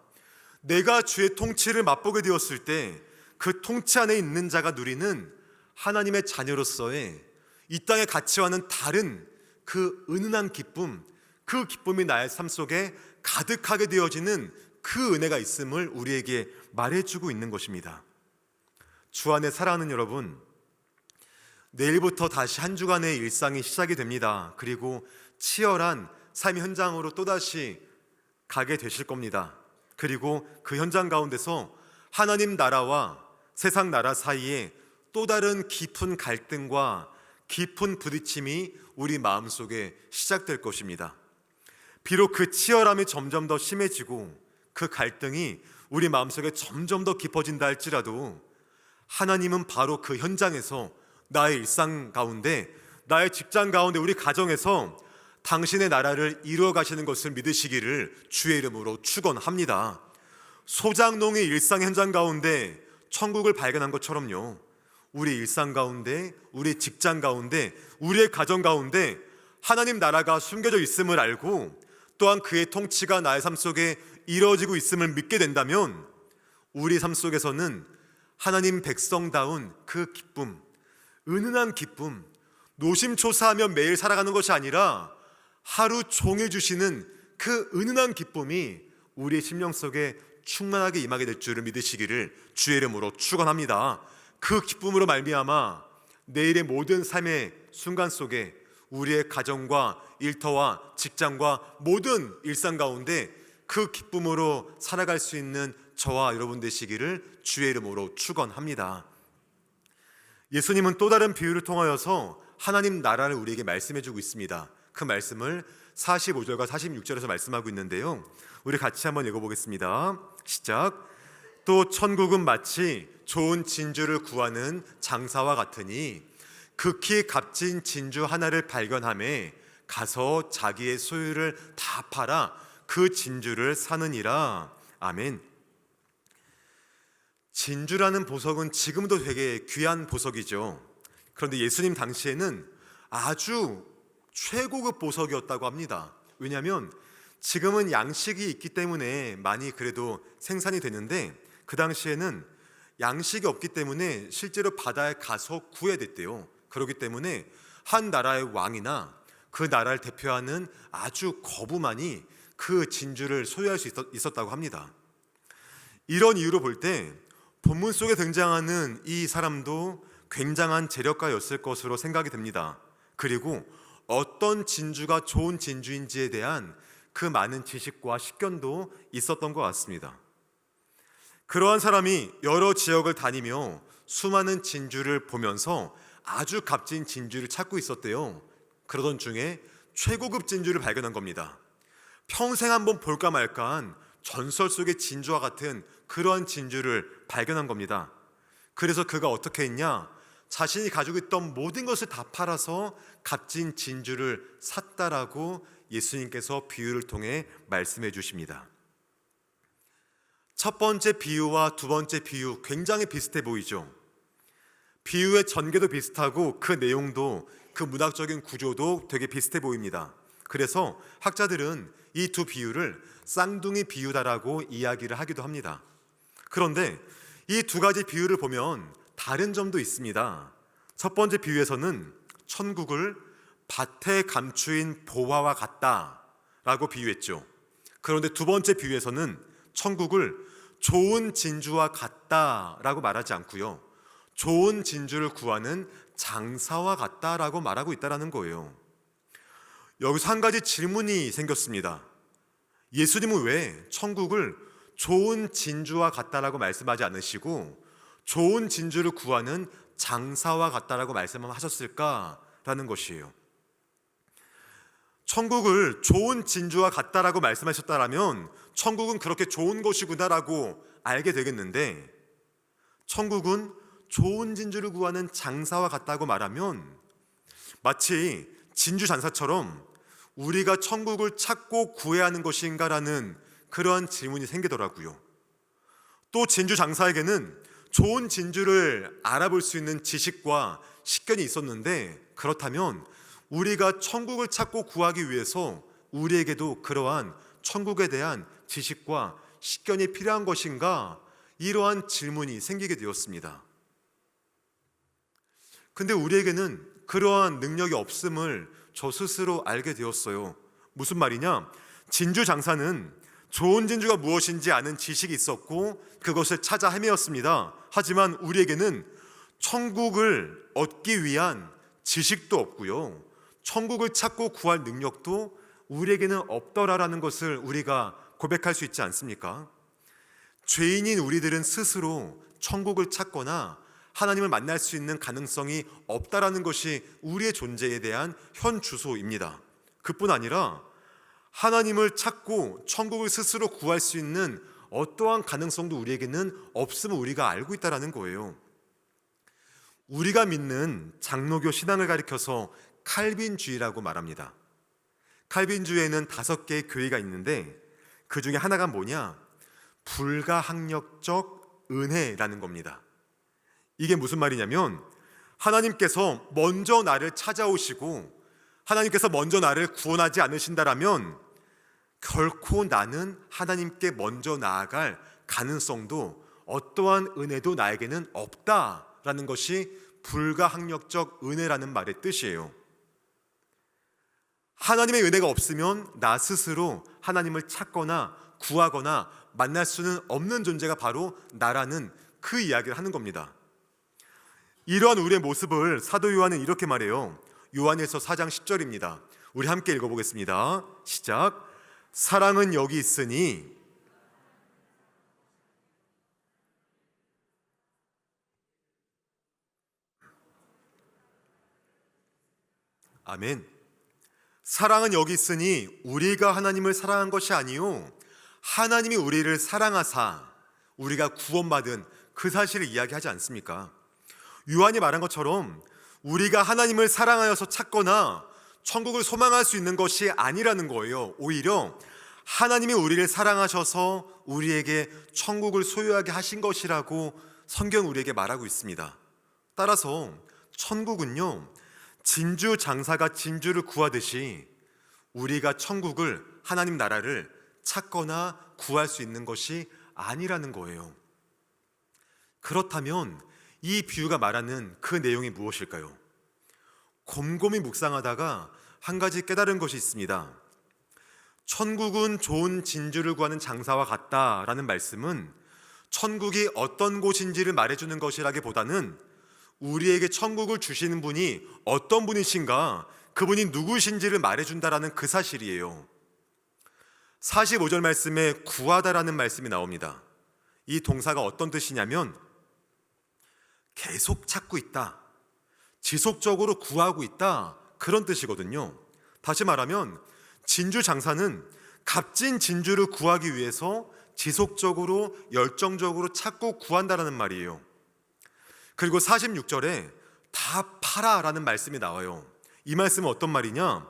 내가 주의 통치를 맛보게 되었을 때 그 통치 안에 있는 자가 누리는 하나님의 자녀로서의 이 땅의 가치와는 다른 그 은은한 기쁨, 그 기쁨이 나의 삶 속에 가득하게 되어지는 그 은혜가 있음을 우리에게 말해주고 있는 것입니다. 주 안에 사랑하는 여러분, 내일부터 다시 한 주간의 일상이 시작이 됩니다. 그리고 치열한 삶의 현장으로 또다시 가게 되실 겁니다. 그리고 그 현장 가운데서 하나님 나라와 세상 나라 사이에 또 다른 깊은 갈등과 깊은 부딪힘이 우리 마음속에 시작될 것입니다. 비록 그 치열함이 점점 더 심해지고 그 갈등이 우리 마음속에 점점 더 깊어진다 할지라도 하나님은 바로 그 현장에서 나의 일상 가운데, 나의 직장 가운데, 우리 가정에서 당신의 나라를 이루어 가시는 것을 믿으시기를 주의 이름으로 축원합니다. 소장농의 일상 현장 가운데 천국을 발견한 것처럼요, 우리 일상 가운데, 우리 직장 가운데, 우리의 가정 가운데 하나님 나라가 숨겨져 있음을 알고 또한 그의 통치가 나의 삶 속에 이루어지고 있음을 믿게 된다면 우리 삶 속에서는 하나님 백성다운 그 기쁨, 은은한 기쁨, 노심초사하며 매일 살아가는 것이 아니라 하루 종일 주시는 그 은은한 기쁨이 우리의 심령 속에 충만하게 임하게 될 줄을 믿으시기를 주의 이름으로 축원합니다. 그 기쁨으로 말미암아 내일의 모든 삶의 순간 속에 우리의 가정과 일터와 직장과 모든 일상 가운데 그 기쁨으로 살아갈 수 있는 저와 여러분 되시기를 주의 이름으로 축원합니다. 예수님은 또 다른 비유를 통하여서 하나님 나라를 우리에게 말씀해 주고 있습니다. 그 말씀을 45절과 46절에서 말씀하고 있는데요, 우리 같이 한번 읽어보겠습니다. 시작. 또 천국은 마치 좋은 진주를 구하는 장사와 같으니 극히 값진 진주 하나를 발견하매 가서 자기의 소유를 다 팔아 그 진주를 사느니라. 아멘. 진주라는 보석은 지금도 되게 귀한 보석이죠. 그런데 예수님 당시에는 아주 최고급 보석이었다고 합니다. 왜냐하면 지금은 양식이 있기 때문에 많이 그래도 생산이 되는데 그 당시에는 양식이 없기 때문에 실제로 바다에 가서 구해야 됐대요. 그렇기 때문에 한 나라의 왕이나 그 나라를 대표하는 아주 거부만이 그 진주를 소유할 수 있었다고 합니다. 이런 이유로 볼 때 본문 속에 등장하는 이 사람도 굉장한 재력가였을 것으로 생각이 됩니다. 그리고 어떤 진주가 좋은 진주인지에 대한 그 많은 지식과 식견도 있었던 것 같습니다. 그러한 사람이 여러 지역을 다니며 수많은 진주를 보면서 아주 값진 진주를 찾고 있었대요. 그러던 중에 최고급 진주를 발견한 겁니다. 평생 한번 볼까 말까한 전설 속의 진주와 같은 그러한 진주를 발견한 겁니다. 그래서 그가 어떻게 했냐? 자신이 가지고 있던 모든 것을 다 팔아서 값진 진주를 샀다라고 예수님께서 비유를 통해 말씀해 주십니다. 첫 번째 비유와 두 번째 비유 굉장히 비슷해 보이죠. 비유의 전개도 비슷하고 그 내용도, 그 문학적인 구조도 되게 비슷해 보입니다. 그래서 학자들은 이 두 비유를 쌍둥이 비유다라고 이야기를 하기도 합니다. 그런데 이 두 가지 비유를 보면 다른 점도 있습니다. 첫 번째 비유에서는 천국을 밭에 감추인 보화와 같다라고 비유했죠. 그런데 두 번째 비유에서는 천국을 좋은 진주와 같다라고 말하지 않고요, 좋은 진주를 구하는 장사와 같다라고 말하고 있다는 거예요. 여기서 한 가지 질문이 생겼습니다. 예수님은 왜 천국을 좋은 진주와 같다라고 말씀하지 않으시고 좋은 진주를 구하는 장사와 같다라고 말씀하셨을까라는 것이에요. 천국을 좋은 진주와 같다라고 말씀하셨다라면 천국은 그렇게 좋은 곳이구나라고 알게 되겠는데, 천국은 좋은 진주를 구하는 장사와 같다고 말하면 마치 진주 장사처럼 우리가 천국을 찾고 구해야 하는 것인가라는 그러한 질문이 생기더라고요. 또 진주 장사에게는 좋은 진주를 알아볼 수 있는 지식과 식견이 있었는데, 그렇다면 우리가 천국을 찾고 구하기 위해서 우리에게도 그러한 천국에 대한 지식과 식견이 필요한 것인가, 이러한 질문이 생기게 되었습니다. 근데 우리에게는 그러한 능력이 없음을 저 스스로 알게 되었어요. 무슨 말이냐? 진주 장사는 좋은 진주가 무엇인지 아는 지식이 있었고 그것을 찾아 헤매었습니다. 하지만 우리에게는 천국을 얻기 위한 지식도 없고요, 천국을 찾고 구할 능력도 우리에게는 없더라라는 것을 우리가 고백할 수 있지 않습니까? 죄인인 우리들은 스스로 천국을 찾거나 하나님을 만날 수 있는 가능성이 없다라는 것이 우리의 존재에 대한 현 주소입니다. 그뿐 아니라 하나님을 찾고 천국을 스스로 구할 수 있는 어떠한 가능성도 우리에게는 없음을 우리가 알고 있다는 거예요. 우리가 믿는 장로교 신앙을 가리켜서 칼빈주의라고 말합니다. 칼빈주의에는 5개의 교회가 있는데 그 중에 하나가 뭐냐? 불가항력적 은혜라는 겁니다. 이게 무슨 말이냐면 하나님께서 먼저 나를 찾아오시고 하나님께서 먼저 나를 구원하지 않으신다라면 결코 나는 하나님께 먼저 나아갈 가능성도 어떠한 은혜도 나에게는 없다라는 것이 불가항력적 은혜라는 말의 뜻이에요. 하나님의 은혜가 없으면 나 스스로 하나님을 찾거나 구하거나 만날 수는 없는 존재가 바로 나라는 그 이야기를 하는 겁니다. 이러한 우리의 모습을 사도 요한은 이렇게 말해요. 요한일서 4장 10절입니다. 우리 함께 읽어보겠습니다. 시작. 사랑은 여기 있으니 아멘. 사랑은 여기 있으니 우리가 하나님을 사랑한 것이 아니요 하나님이 우리를 사랑하사 우리가 구원받은 그 사실을 이야기하지 않습니까? 요한이 말한 것처럼 우리가 하나님을 사랑하여서 찾거나 천국을 소망할 수 있는 것이 아니라는 거예요. 오히려 하나님이 우리를 사랑하셔서 우리에게 천국을 소유하게 하신 것이라고 성경 우리에게 말하고 있습니다. 따라서 천국은요, 진주 장사가 진주를 구하듯이 우리가 천국을, 하나님 나라를 찾거나 구할 수 있는 것이 아니라는 거예요. 그렇다면 이 비유가 말하는 그 내용이 무엇일까요? 곰곰이 묵상하다가 한 가지 깨달은 것이 있습니다. 천국은 좋은 진주를 구하는 장사와 같다라는 말씀은 천국이 어떤 곳인지를 말해주는 것이라기보다는 우리에게 천국을 주시는 분이 어떤 분이신가, 그분이 누구신지를 말해준다라는 그 사실이에요. 45절 말씀에 구하다라는 말씀이 나옵니다. 이 동사가 어떤 뜻이냐면 계속 찾고 있다, 지속적으로 구하고 있다, 그런 뜻이거든요. 다시 말하면 진주 장사는 값진 진주를 구하기 위해서 지속적으로 열정적으로 찾고 구한다라는 말이에요. 그리고 46절에 다 팔아라는 말씀이 나와요. 이 말씀은 어떤 말이냐?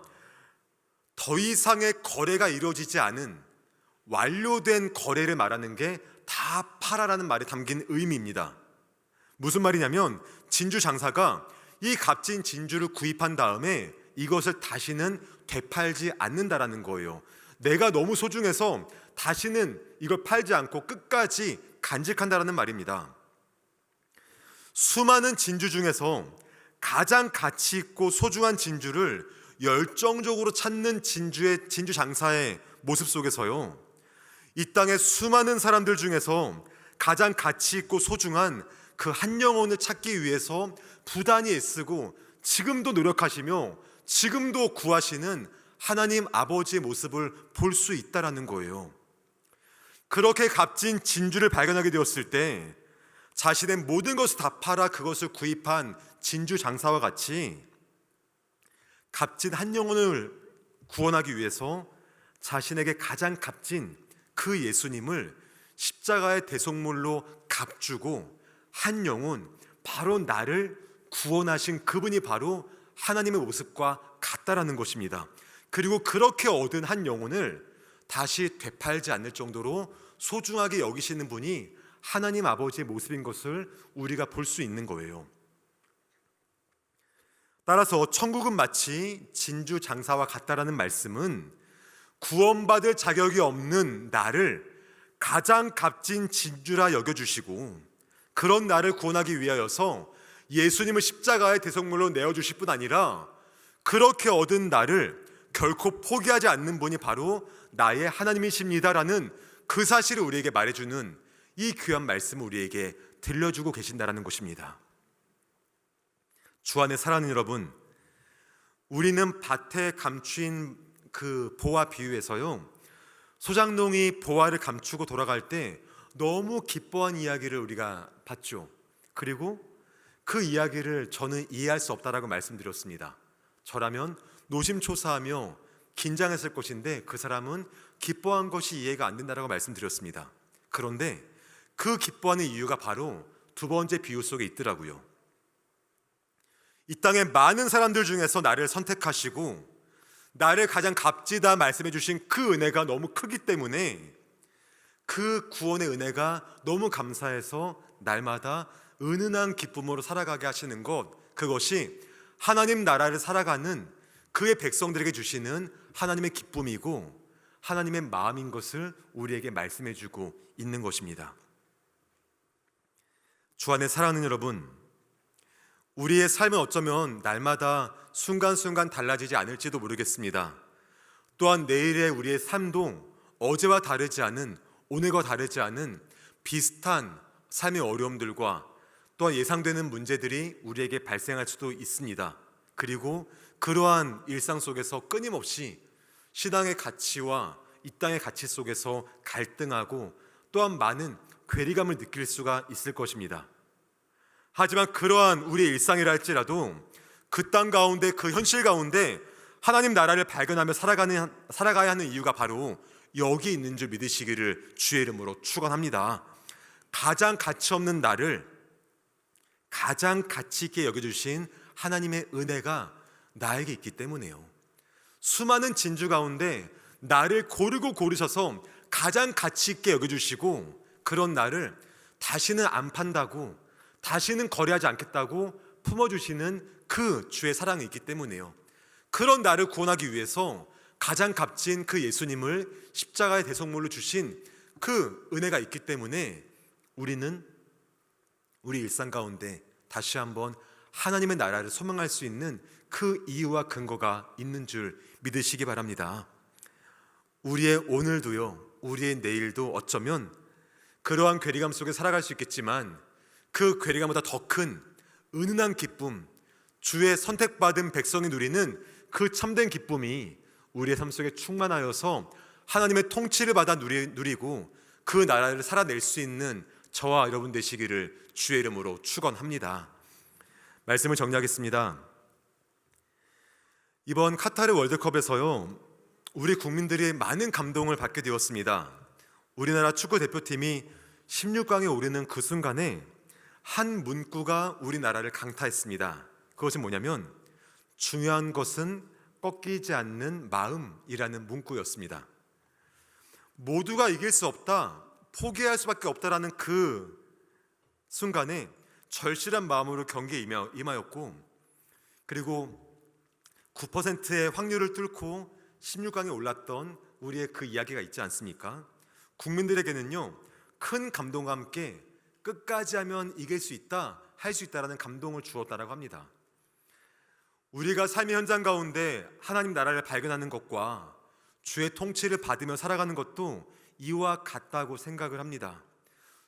더 이상의 거래가 이루어지지 않은 완료된 거래를 말하는 게 다 팔아라는 말이 담긴 의미입니다. 무슨 말이냐면 진주 장사가 이 값진 진주를 구입한 다음에 이것을 다시는 되팔지 않는다라는 거예요. 내가 너무 소중해서 다시는 이걸 팔지 않고 끝까지 간직한다라는 말입니다. 수많은 진주 중에서 가장 가치 있고 소중한 진주를 열정적으로 찾는 진주 장사의 모습 속에서요, 이 땅의 수많은 사람들 중에서 가장 가치 있고 소중한 그 한 영혼을 찾기 위해서 부단히 애쓰고 지금도 노력하시며 지금도 구하시는 하나님 아버지의 모습을 볼 수 있다라는 거예요. 그렇게 값진 진주를 발견하게 되었을 때 자신의 모든 것을 다 팔아 그것을 구입한 진주 장사와 같이 값진 한 영혼을 구원하기 위해서 자신에게 가장 값진 그 예수님을 십자가의 대속물로 값주고 한 영혼, 바로 나를 구원하신 그분이 바로 하나님의 모습과 같다라는 것입니다. 그리고 그렇게 얻은 한 영혼을 다시 되팔지 않을 정도로 소중하게 여기시는 분이 하나님 아버지의 모습인 것을 우리가 볼 수 있는 거예요. 따라서 천국은 마치 진주 장사와 같다라는 말씀은 구원받을 자격이 없는 나를 가장 값진 진주라 여겨주시고 그런 나를 구원하기 위하여서 예수님을 십자가의 대속물로 내어주실 뿐 아니라 그렇게 얻은 나를 결코 포기하지 않는 분이 바로 나의 하나님이십니다라는 그 사실을 우리에게 말해주는 이 귀한 말씀을 우리에게 들려주고 계신다라는 것입니다. 주 안에 사랑하는 여러분, 우리는 밭에 감추인 그 보화 비유에서요, 소장농이 보화를 감추고 돌아갈 때 너무 기뻐한 이야기를 우리가 봤죠. 그리고 그 이야기를 저는 이해할 수 없다라고 말씀드렸습니다. 저라면 노심초사하며 긴장했을 것인데 그 사람은 기뻐한 것이 이해가 안 된다라고 말씀드렸습니다. 그런데 그 기뻐하는 이유가 바로 두 번째 비유 속에 있더라고요. 이 땅의 많은 사람들 중에서 나를 선택하시고 나를 가장 값지다 말씀해 주신 그 은혜가 너무 크기 때문에 그 구원의 은혜가 너무 감사해서 날마다 은은한 기쁨으로 살아가게 하시는 것, 그것이 하나님 나라를 살아가는 그의 백성들에게 주시는 하나님의 기쁨이고 하나님의 마음인 것을 우리에게 말씀해 주고 있는 것입니다. 주 안에 사랑하는 여러분, 우리의 삶은 어쩌면 날마다 순간순간 달라지지 않을지도 모르겠습니다. 또한 내일의 우리의 삶도 어제와 다르지 않은, 오늘과 다르지 않은 비슷한 삶의 어려움들과 또한 예상되는 문제들이 우리에게 발생할 수도 있습니다. 그리고 그러한 일상 속에서 끊임없이 신앙의 가치와 이 땅의 가치 속에서 갈등하고 또한 많은 괴리감을 느낄 수가 있을 것입니다. 하지만 그러한 우리의 일상이라 할지라도 그 땅 가운데, 그 현실 가운데 하나님 나라를 발견하며 살아가야 하는 이유가 바로 여기 있는 줄 믿으시기를 주의 이름으로 축원합니다. 가장 가치 없는 나를 가장 가치 있게 여겨주신 하나님의 은혜가 나에게 있기 때문에요. 수많은 진주 가운데 나를 고르고 고르셔서 가장 가치 있게 여겨주시고 그런 나를 다시는 안 판다고, 다시는 거래하지 않겠다고 품어주시는 그 주의 사랑이 있기 때문에요. 그런 나를 구원하기 위해서 가장 값진 그 예수님을 십자가의 대속물로 주신 그 은혜가 있기 때문에 우리는 우리 일상 가운데 다시 한번 하나님의 나라를 소망할 수 있는 그 이유와 근거가 있는 줄 믿으시기 바랍니다. 우리의 오늘도요, 우리의 내일도 어쩌면 그러한 괴리감 속에 살아갈 수 있겠지만 그 괴리감보다 더 큰 은은한 기쁨, 주의 선택받은 백성이 누리는 그 참된 기쁨이 우리의 삶 속에 충만하여서 하나님의 통치를 받아 누리고 그 나라를 살아낼 수 있는 저와 여러분 되시기를 주의 이름으로 축원합니다. 말씀을 정리하겠습니다. 이번 카타르 월드컵에서요, 우리 국민들이 많은 감동을 받게 되었습니다. 우리나라 축구 대표팀이 16강에 오르는 그 순간에 한 문구가 우리나라를 강타했습니다. 그것은 뭐냐면 중요한 것은 꺾이지 않는 마음이라는 문구였습니다. 모두가 이길 수 없다, 포기할 수밖에 없다라는 그 순간에 절실한 마음으로 경기에 임하였고, 그리고 9%의 확률을 뚫고 16강에 올랐던 우리의 그 이야기가 있지 않습니까? 국민들에게는요, 큰 감동과 함께 끝까지 하면 이길 수 있다, 할 수 있다라는 감동을 주었다라고 합니다. 우리가 삶의 현장 가운데 하나님 나라를 발견하는 것과 주의 통치를 받으며 살아가는 것도 이와 같다고 생각을 합니다.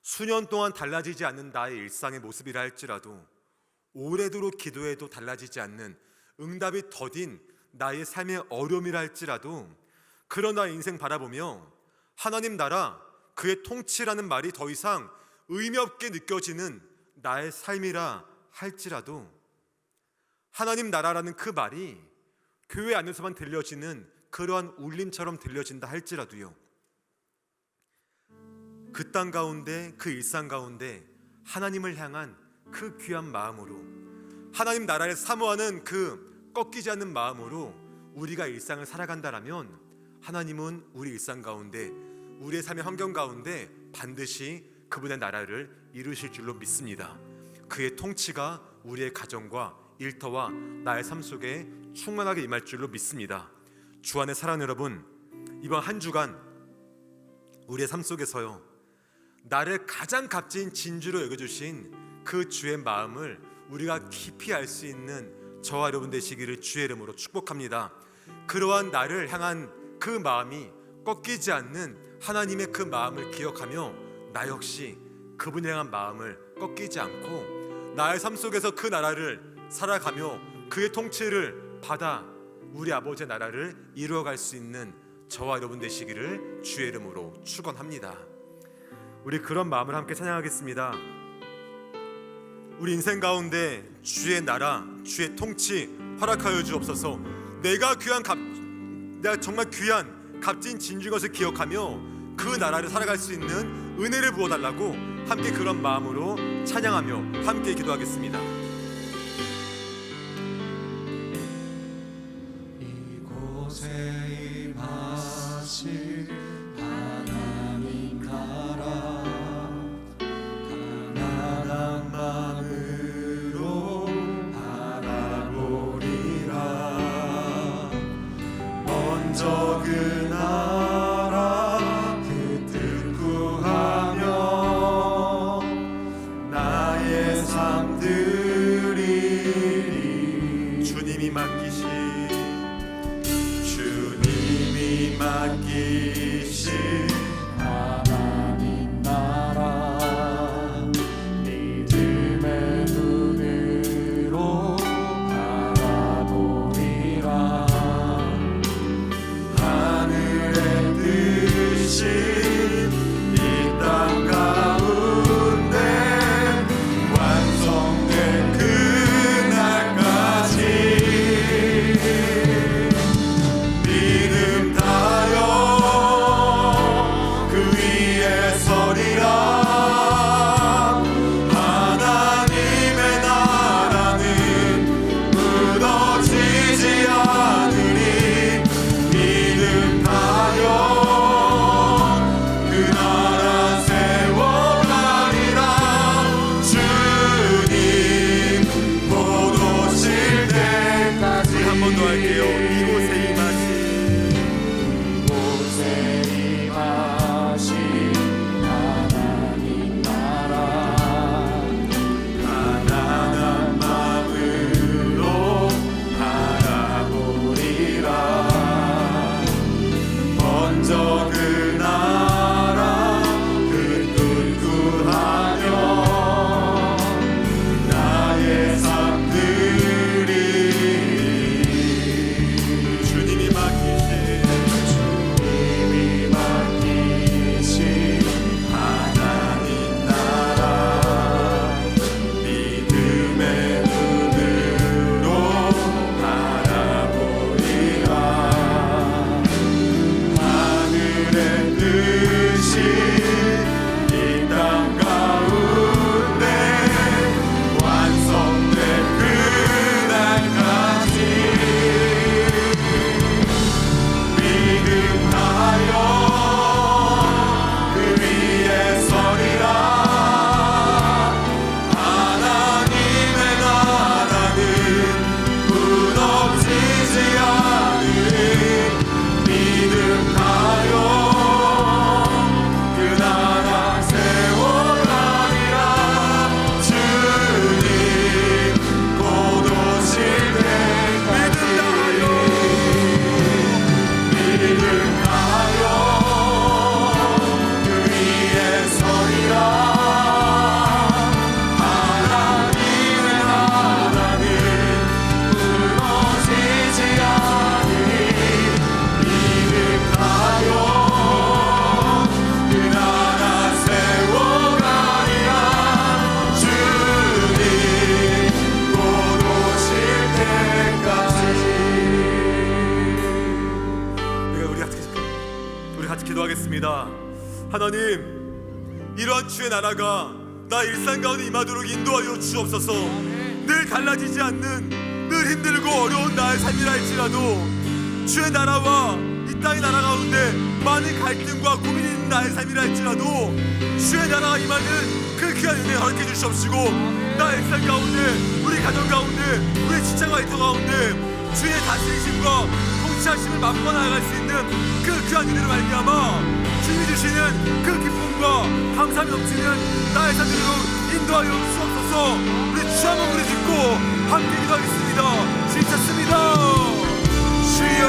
수년 동안 달라지지 않는 나의 일상의 모습이라 할지라도, 오래도록 기도해도 달라지지 않는 응답이 더딘 나의 삶의 어려움이라 할지라도, 그런 나의 인생 바라보며 하나님 나라, 그의 통치라는 말이 더 이상 의미 없게 느껴지는 나의 삶이라 할지라도, 하나님 나라라는 그 말이 교회 안에서만 들려지는 그러한 울림처럼 들려진다 할지라도요, 그 땅 가운데, 그 일상 가운데 하나님을 향한 그 귀한 마음으로, 하나님 나라를 사모하는 그 꺾이지 않는 마음으로 우리가 일상을 살아간다라면, 하나님은 우리 일상 가운데, 우리의 삶의 환경 가운데 반드시 그분의 나라를 이루실 줄로 믿습니다. 그의 통치가 우리의 가정과 일터와 나의 삶 속에 충만하게 임할 줄로 믿습니다. 주 안에 사랑하는 여러분, 이번 한 주간 우리의 삶 속에서요, 나를 가장 값진 진주로 여겨주신 그 주의 마음을 우리가 깊이 알 수 있는 저와 여러분 되시기를 주의 이름으로 축복합니다. 그러한 나를 향한 그 마음이 꺾이지 않는 하나님의 그 마음을 기억하며, 나 역시 그분을 향한 마음을 꺾이지 않고 나의 삶 속에서 그 나라를 살아가며 그의 통치를 받아 우리 아버지의 나라를 이루어갈 수 있는 저와 여러분 되시기를 주의 이름으로 축원합니다. 우리 그런 마음을 함께 찬양하겠습니다. 우리 인생 가운데 주의 나라, 주의 통치 허락하여 주옵소서. 내가 정말 귀한 값진 진주인 것을 기억하며 그 나라를 살아갈 수 있는 은혜를 부어달라고 함께 그런 마음으로 찬양하며 함께 기도하겠습니다. 이곳에 임하실 하나님 나라, 강한 마음으로 바라보리라. 먼저 그 나라 그 뜻 구하며 나의 삶들 하나님, 이러한 주의 나라가 나 일상 가운데 임하도록 인도하여 주옵소서. 늘 달라지지 않는, 늘 힘들고 어려운 나의 삶이라 할지라도 주의 나라와 이 땅의 나라 가운데 많은 갈등과 고민이 있는 나의 삶이라 할지라도 주의 나라가 임하는 그 귀한 은혜 허락해 주시옵시고, 나 일상 가운데, 우리 가정 가운데, 우리 직장과 일터 가운데 주의 다스리심과 통치하심을 맛보 나아갈 수 있는 그 귀한 은혜로 말미암아 주님이 주시는 그 기쁨과 감사함이 넘치는 나의 삶으로 인도하여 주옵소서. 우리 주 한번 부르짖고 함께 기도하겠습니다. 진짜습니다. 주여,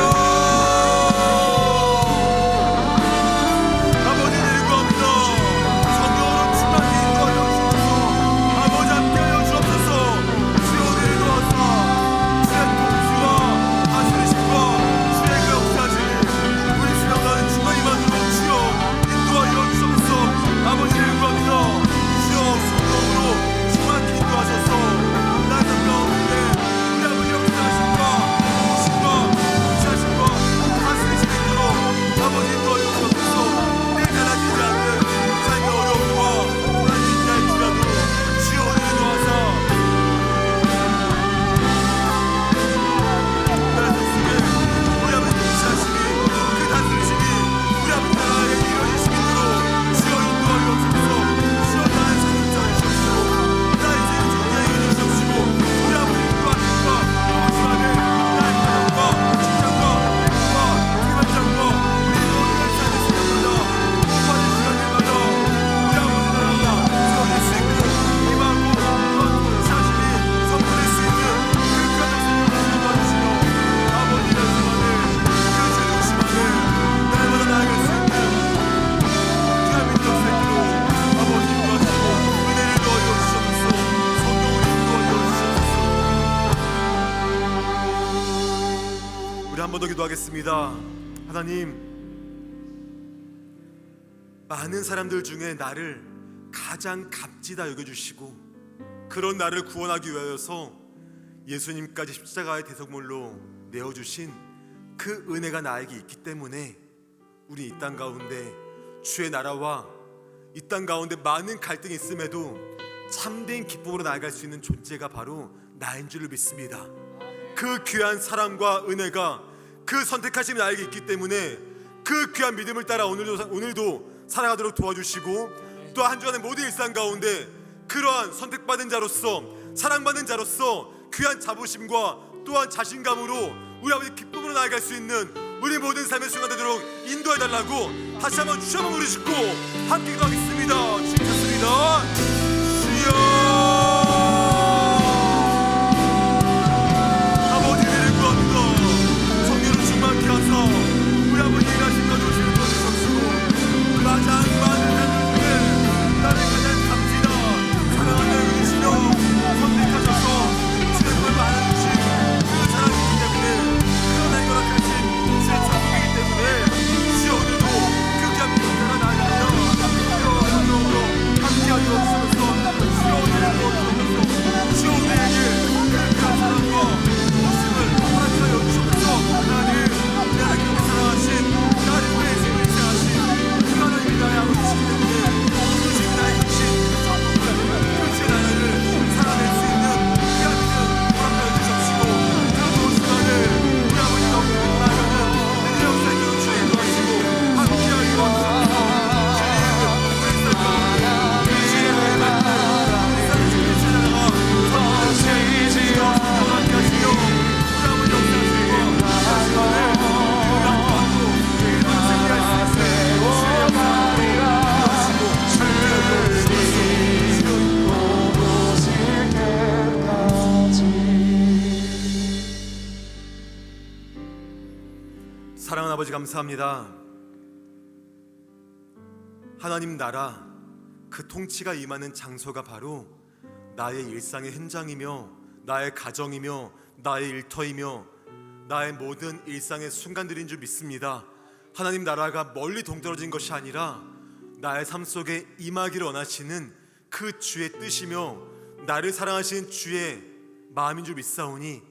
기도하겠습니다. 하나님, 많은 사람들 중에 나를 가장 값지다 여겨주시고 그런 나를 구원하기 위하여서 예수님까지 십자가의 대속물로 내어주신 그 은혜가 나에게 있기 때문에 우리 이 땅 가운데 주의 나라와 이 땅 가운데 많은 갈등이 있음에도 참된 기쁨으로 나아갈 수 있는 존재가 바로 나인 줄을 믿습니다. 그 귀한 사랑과 은혜가 그 선택하심이 나에게 있기 때문에 그 귀한 믿음을 따라 오늘도 살아가도록 도와주시고, 또 한 주간의 모든 일상 가운데 그러한 선택받은 자로서, 사랑받는 자로서 귀한 자부심과 또한 자신감으로 우리 아버지 기쁨으로 나아갈 수 있는 우리 모든 삶의 순간 되도록 인도해달라고 다시 한번 주여 한번 부르짖고 함께 기도하겠습니다. 주님께습니다. 주여, 우리 아버지 일하신 것 오시는 것을 주시고 가장 많은 사람들 중에 나를 가장 값지다 사랑한다 여기시며 선택하셔서 주의 걸 많아주신 그 사랑이기 때문에, 그러나 이걸 하신 주의 천국이기 때문에 주여 오늘도 그 귀한 믿음을 나아가며 주여 성령으로 함께하여 주셔서 주여 오늘도 주셔서 주여 우리에게 그 귀한 사랑과 모심을 허락하여 주셔서 하나님, 나를 그렇게 사랑하신, 나를 위해 지금 희생하신 그 하나님이 나의 아버지시기 때문에 그 주신 나의 주신 그 주의 나라를 살아낼 수 있는 귀한 믿음 허락하여 주십시고, 그 좋은 시간을 우리 아버지가 오늘 나아가는 내 영상으로 주의 인도하시고 함께하여 주옵소서. 주님, 우리 삶 가운데 그 주의 나라의 말씀, 우리 삶의 주의 나라가 선포되시게 주여 함께 하시며 우리 아버지 역사하시고 하시오네. 사랑하는 아버지 감사합니다. 하나님 나라 그 통치가 임하는 장소가 바로 나의 일상의 현장이며 나의 가정이며 나의 일터이며 나의 모든 일상의 순간들인 줄 믿습니다. 하나님 나라가 멀리 동떨어진 것이 아니라 나의 삶 속에 임하기를 원하시는 그 주의 뜻이며 나를 사랑하시는 주의 마음인 줄 믿사오니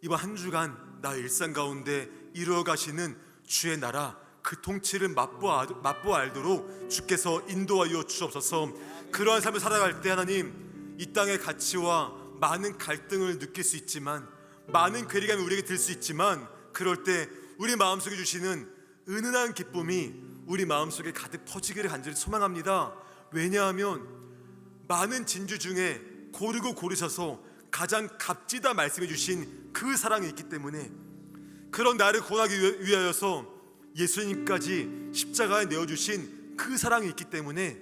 이번 한 주간 나의 일상 가운데 이루어 가시는 주의 나라, 그 통치를 맛보아 알도록 주께서 인도하여 주옵소서. 그러한 삶을 살아갈 때 하나님, 이 땅의 가치와 많은 갈등을 느낄 수 있지만, 많은 괴리감이 우리에게 들 수 있지만, 그럴 때 우리 마음속에 주시는 은은한 기쁨이 우리 마음속에 가득 퍼지기를 간절히 소망합니다. 왜냐하면 많은 진주 중에 고르고 고르셔서 가장 값지다 말씀해 주신 그 사랑이 있기 때문에, 그런 나를 구원하기 위하여서 예수님까지 십자가에 내어주신 그 사랑이 있기 때문에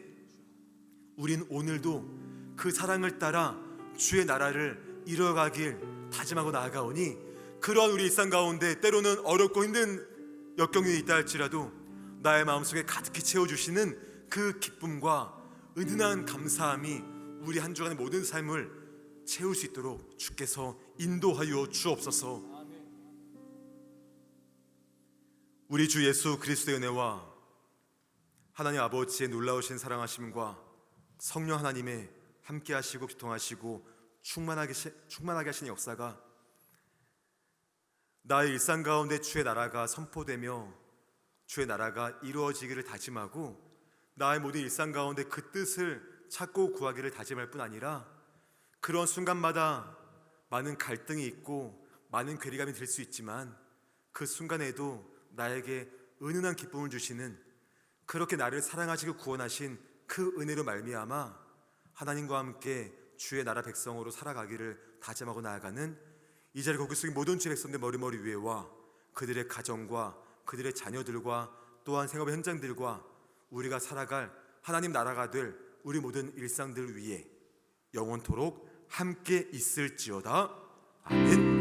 우린 오늘도 그 사랑을 따라 주의 나라를 이뤄가길 다짐하고 나아가오니, 그러한 우리 일상 가운데 때로는 어렵고 힘든 역경이 있다 할지라도 나의 마음속에 가득히 채워주시는 그 기쁨과 은은한 감사함이 우리 한 주간의 모든 삶을 채울 수 있도록 주께서 인도하여 주옵소서. 우리 주 예수 그리스도의 은혜와 하나님 아버지의 놀라우신 사랑하심과 성령 하나님의 함께하시고 교통하시고 충만하게 하시는 역사가 나의 일상 가운데 주의 나라가 선포되며 주의 나라가 이루어지기를 다짐하고, 나의 모든 일상 가운데 그 뜻을 찾고 구하기를 다짐할 뿐 아니라, 그런 순간마다 많은 갈등이 있고 많은 괴리감이 들 수 있지만 그 순간에도 나에게 은은한 기쁨을 주시는, 그렇게 나를 사랑하시고 구원하신 그 은혜로 말미암아 하나님과 함께 주의 나라 백성으로 살아가기를 다짐하고 나아가는 이 자리 거기 속의 모든 주의 백성들 머리머리 위에와 그들의 가정과 그들의 자녀들과 또한 생업의 현장들과 우리가 살아갈 하나님 나라가 될 우리 모든 일상들 위에 영원토록 함께 있을지어다. 아멘.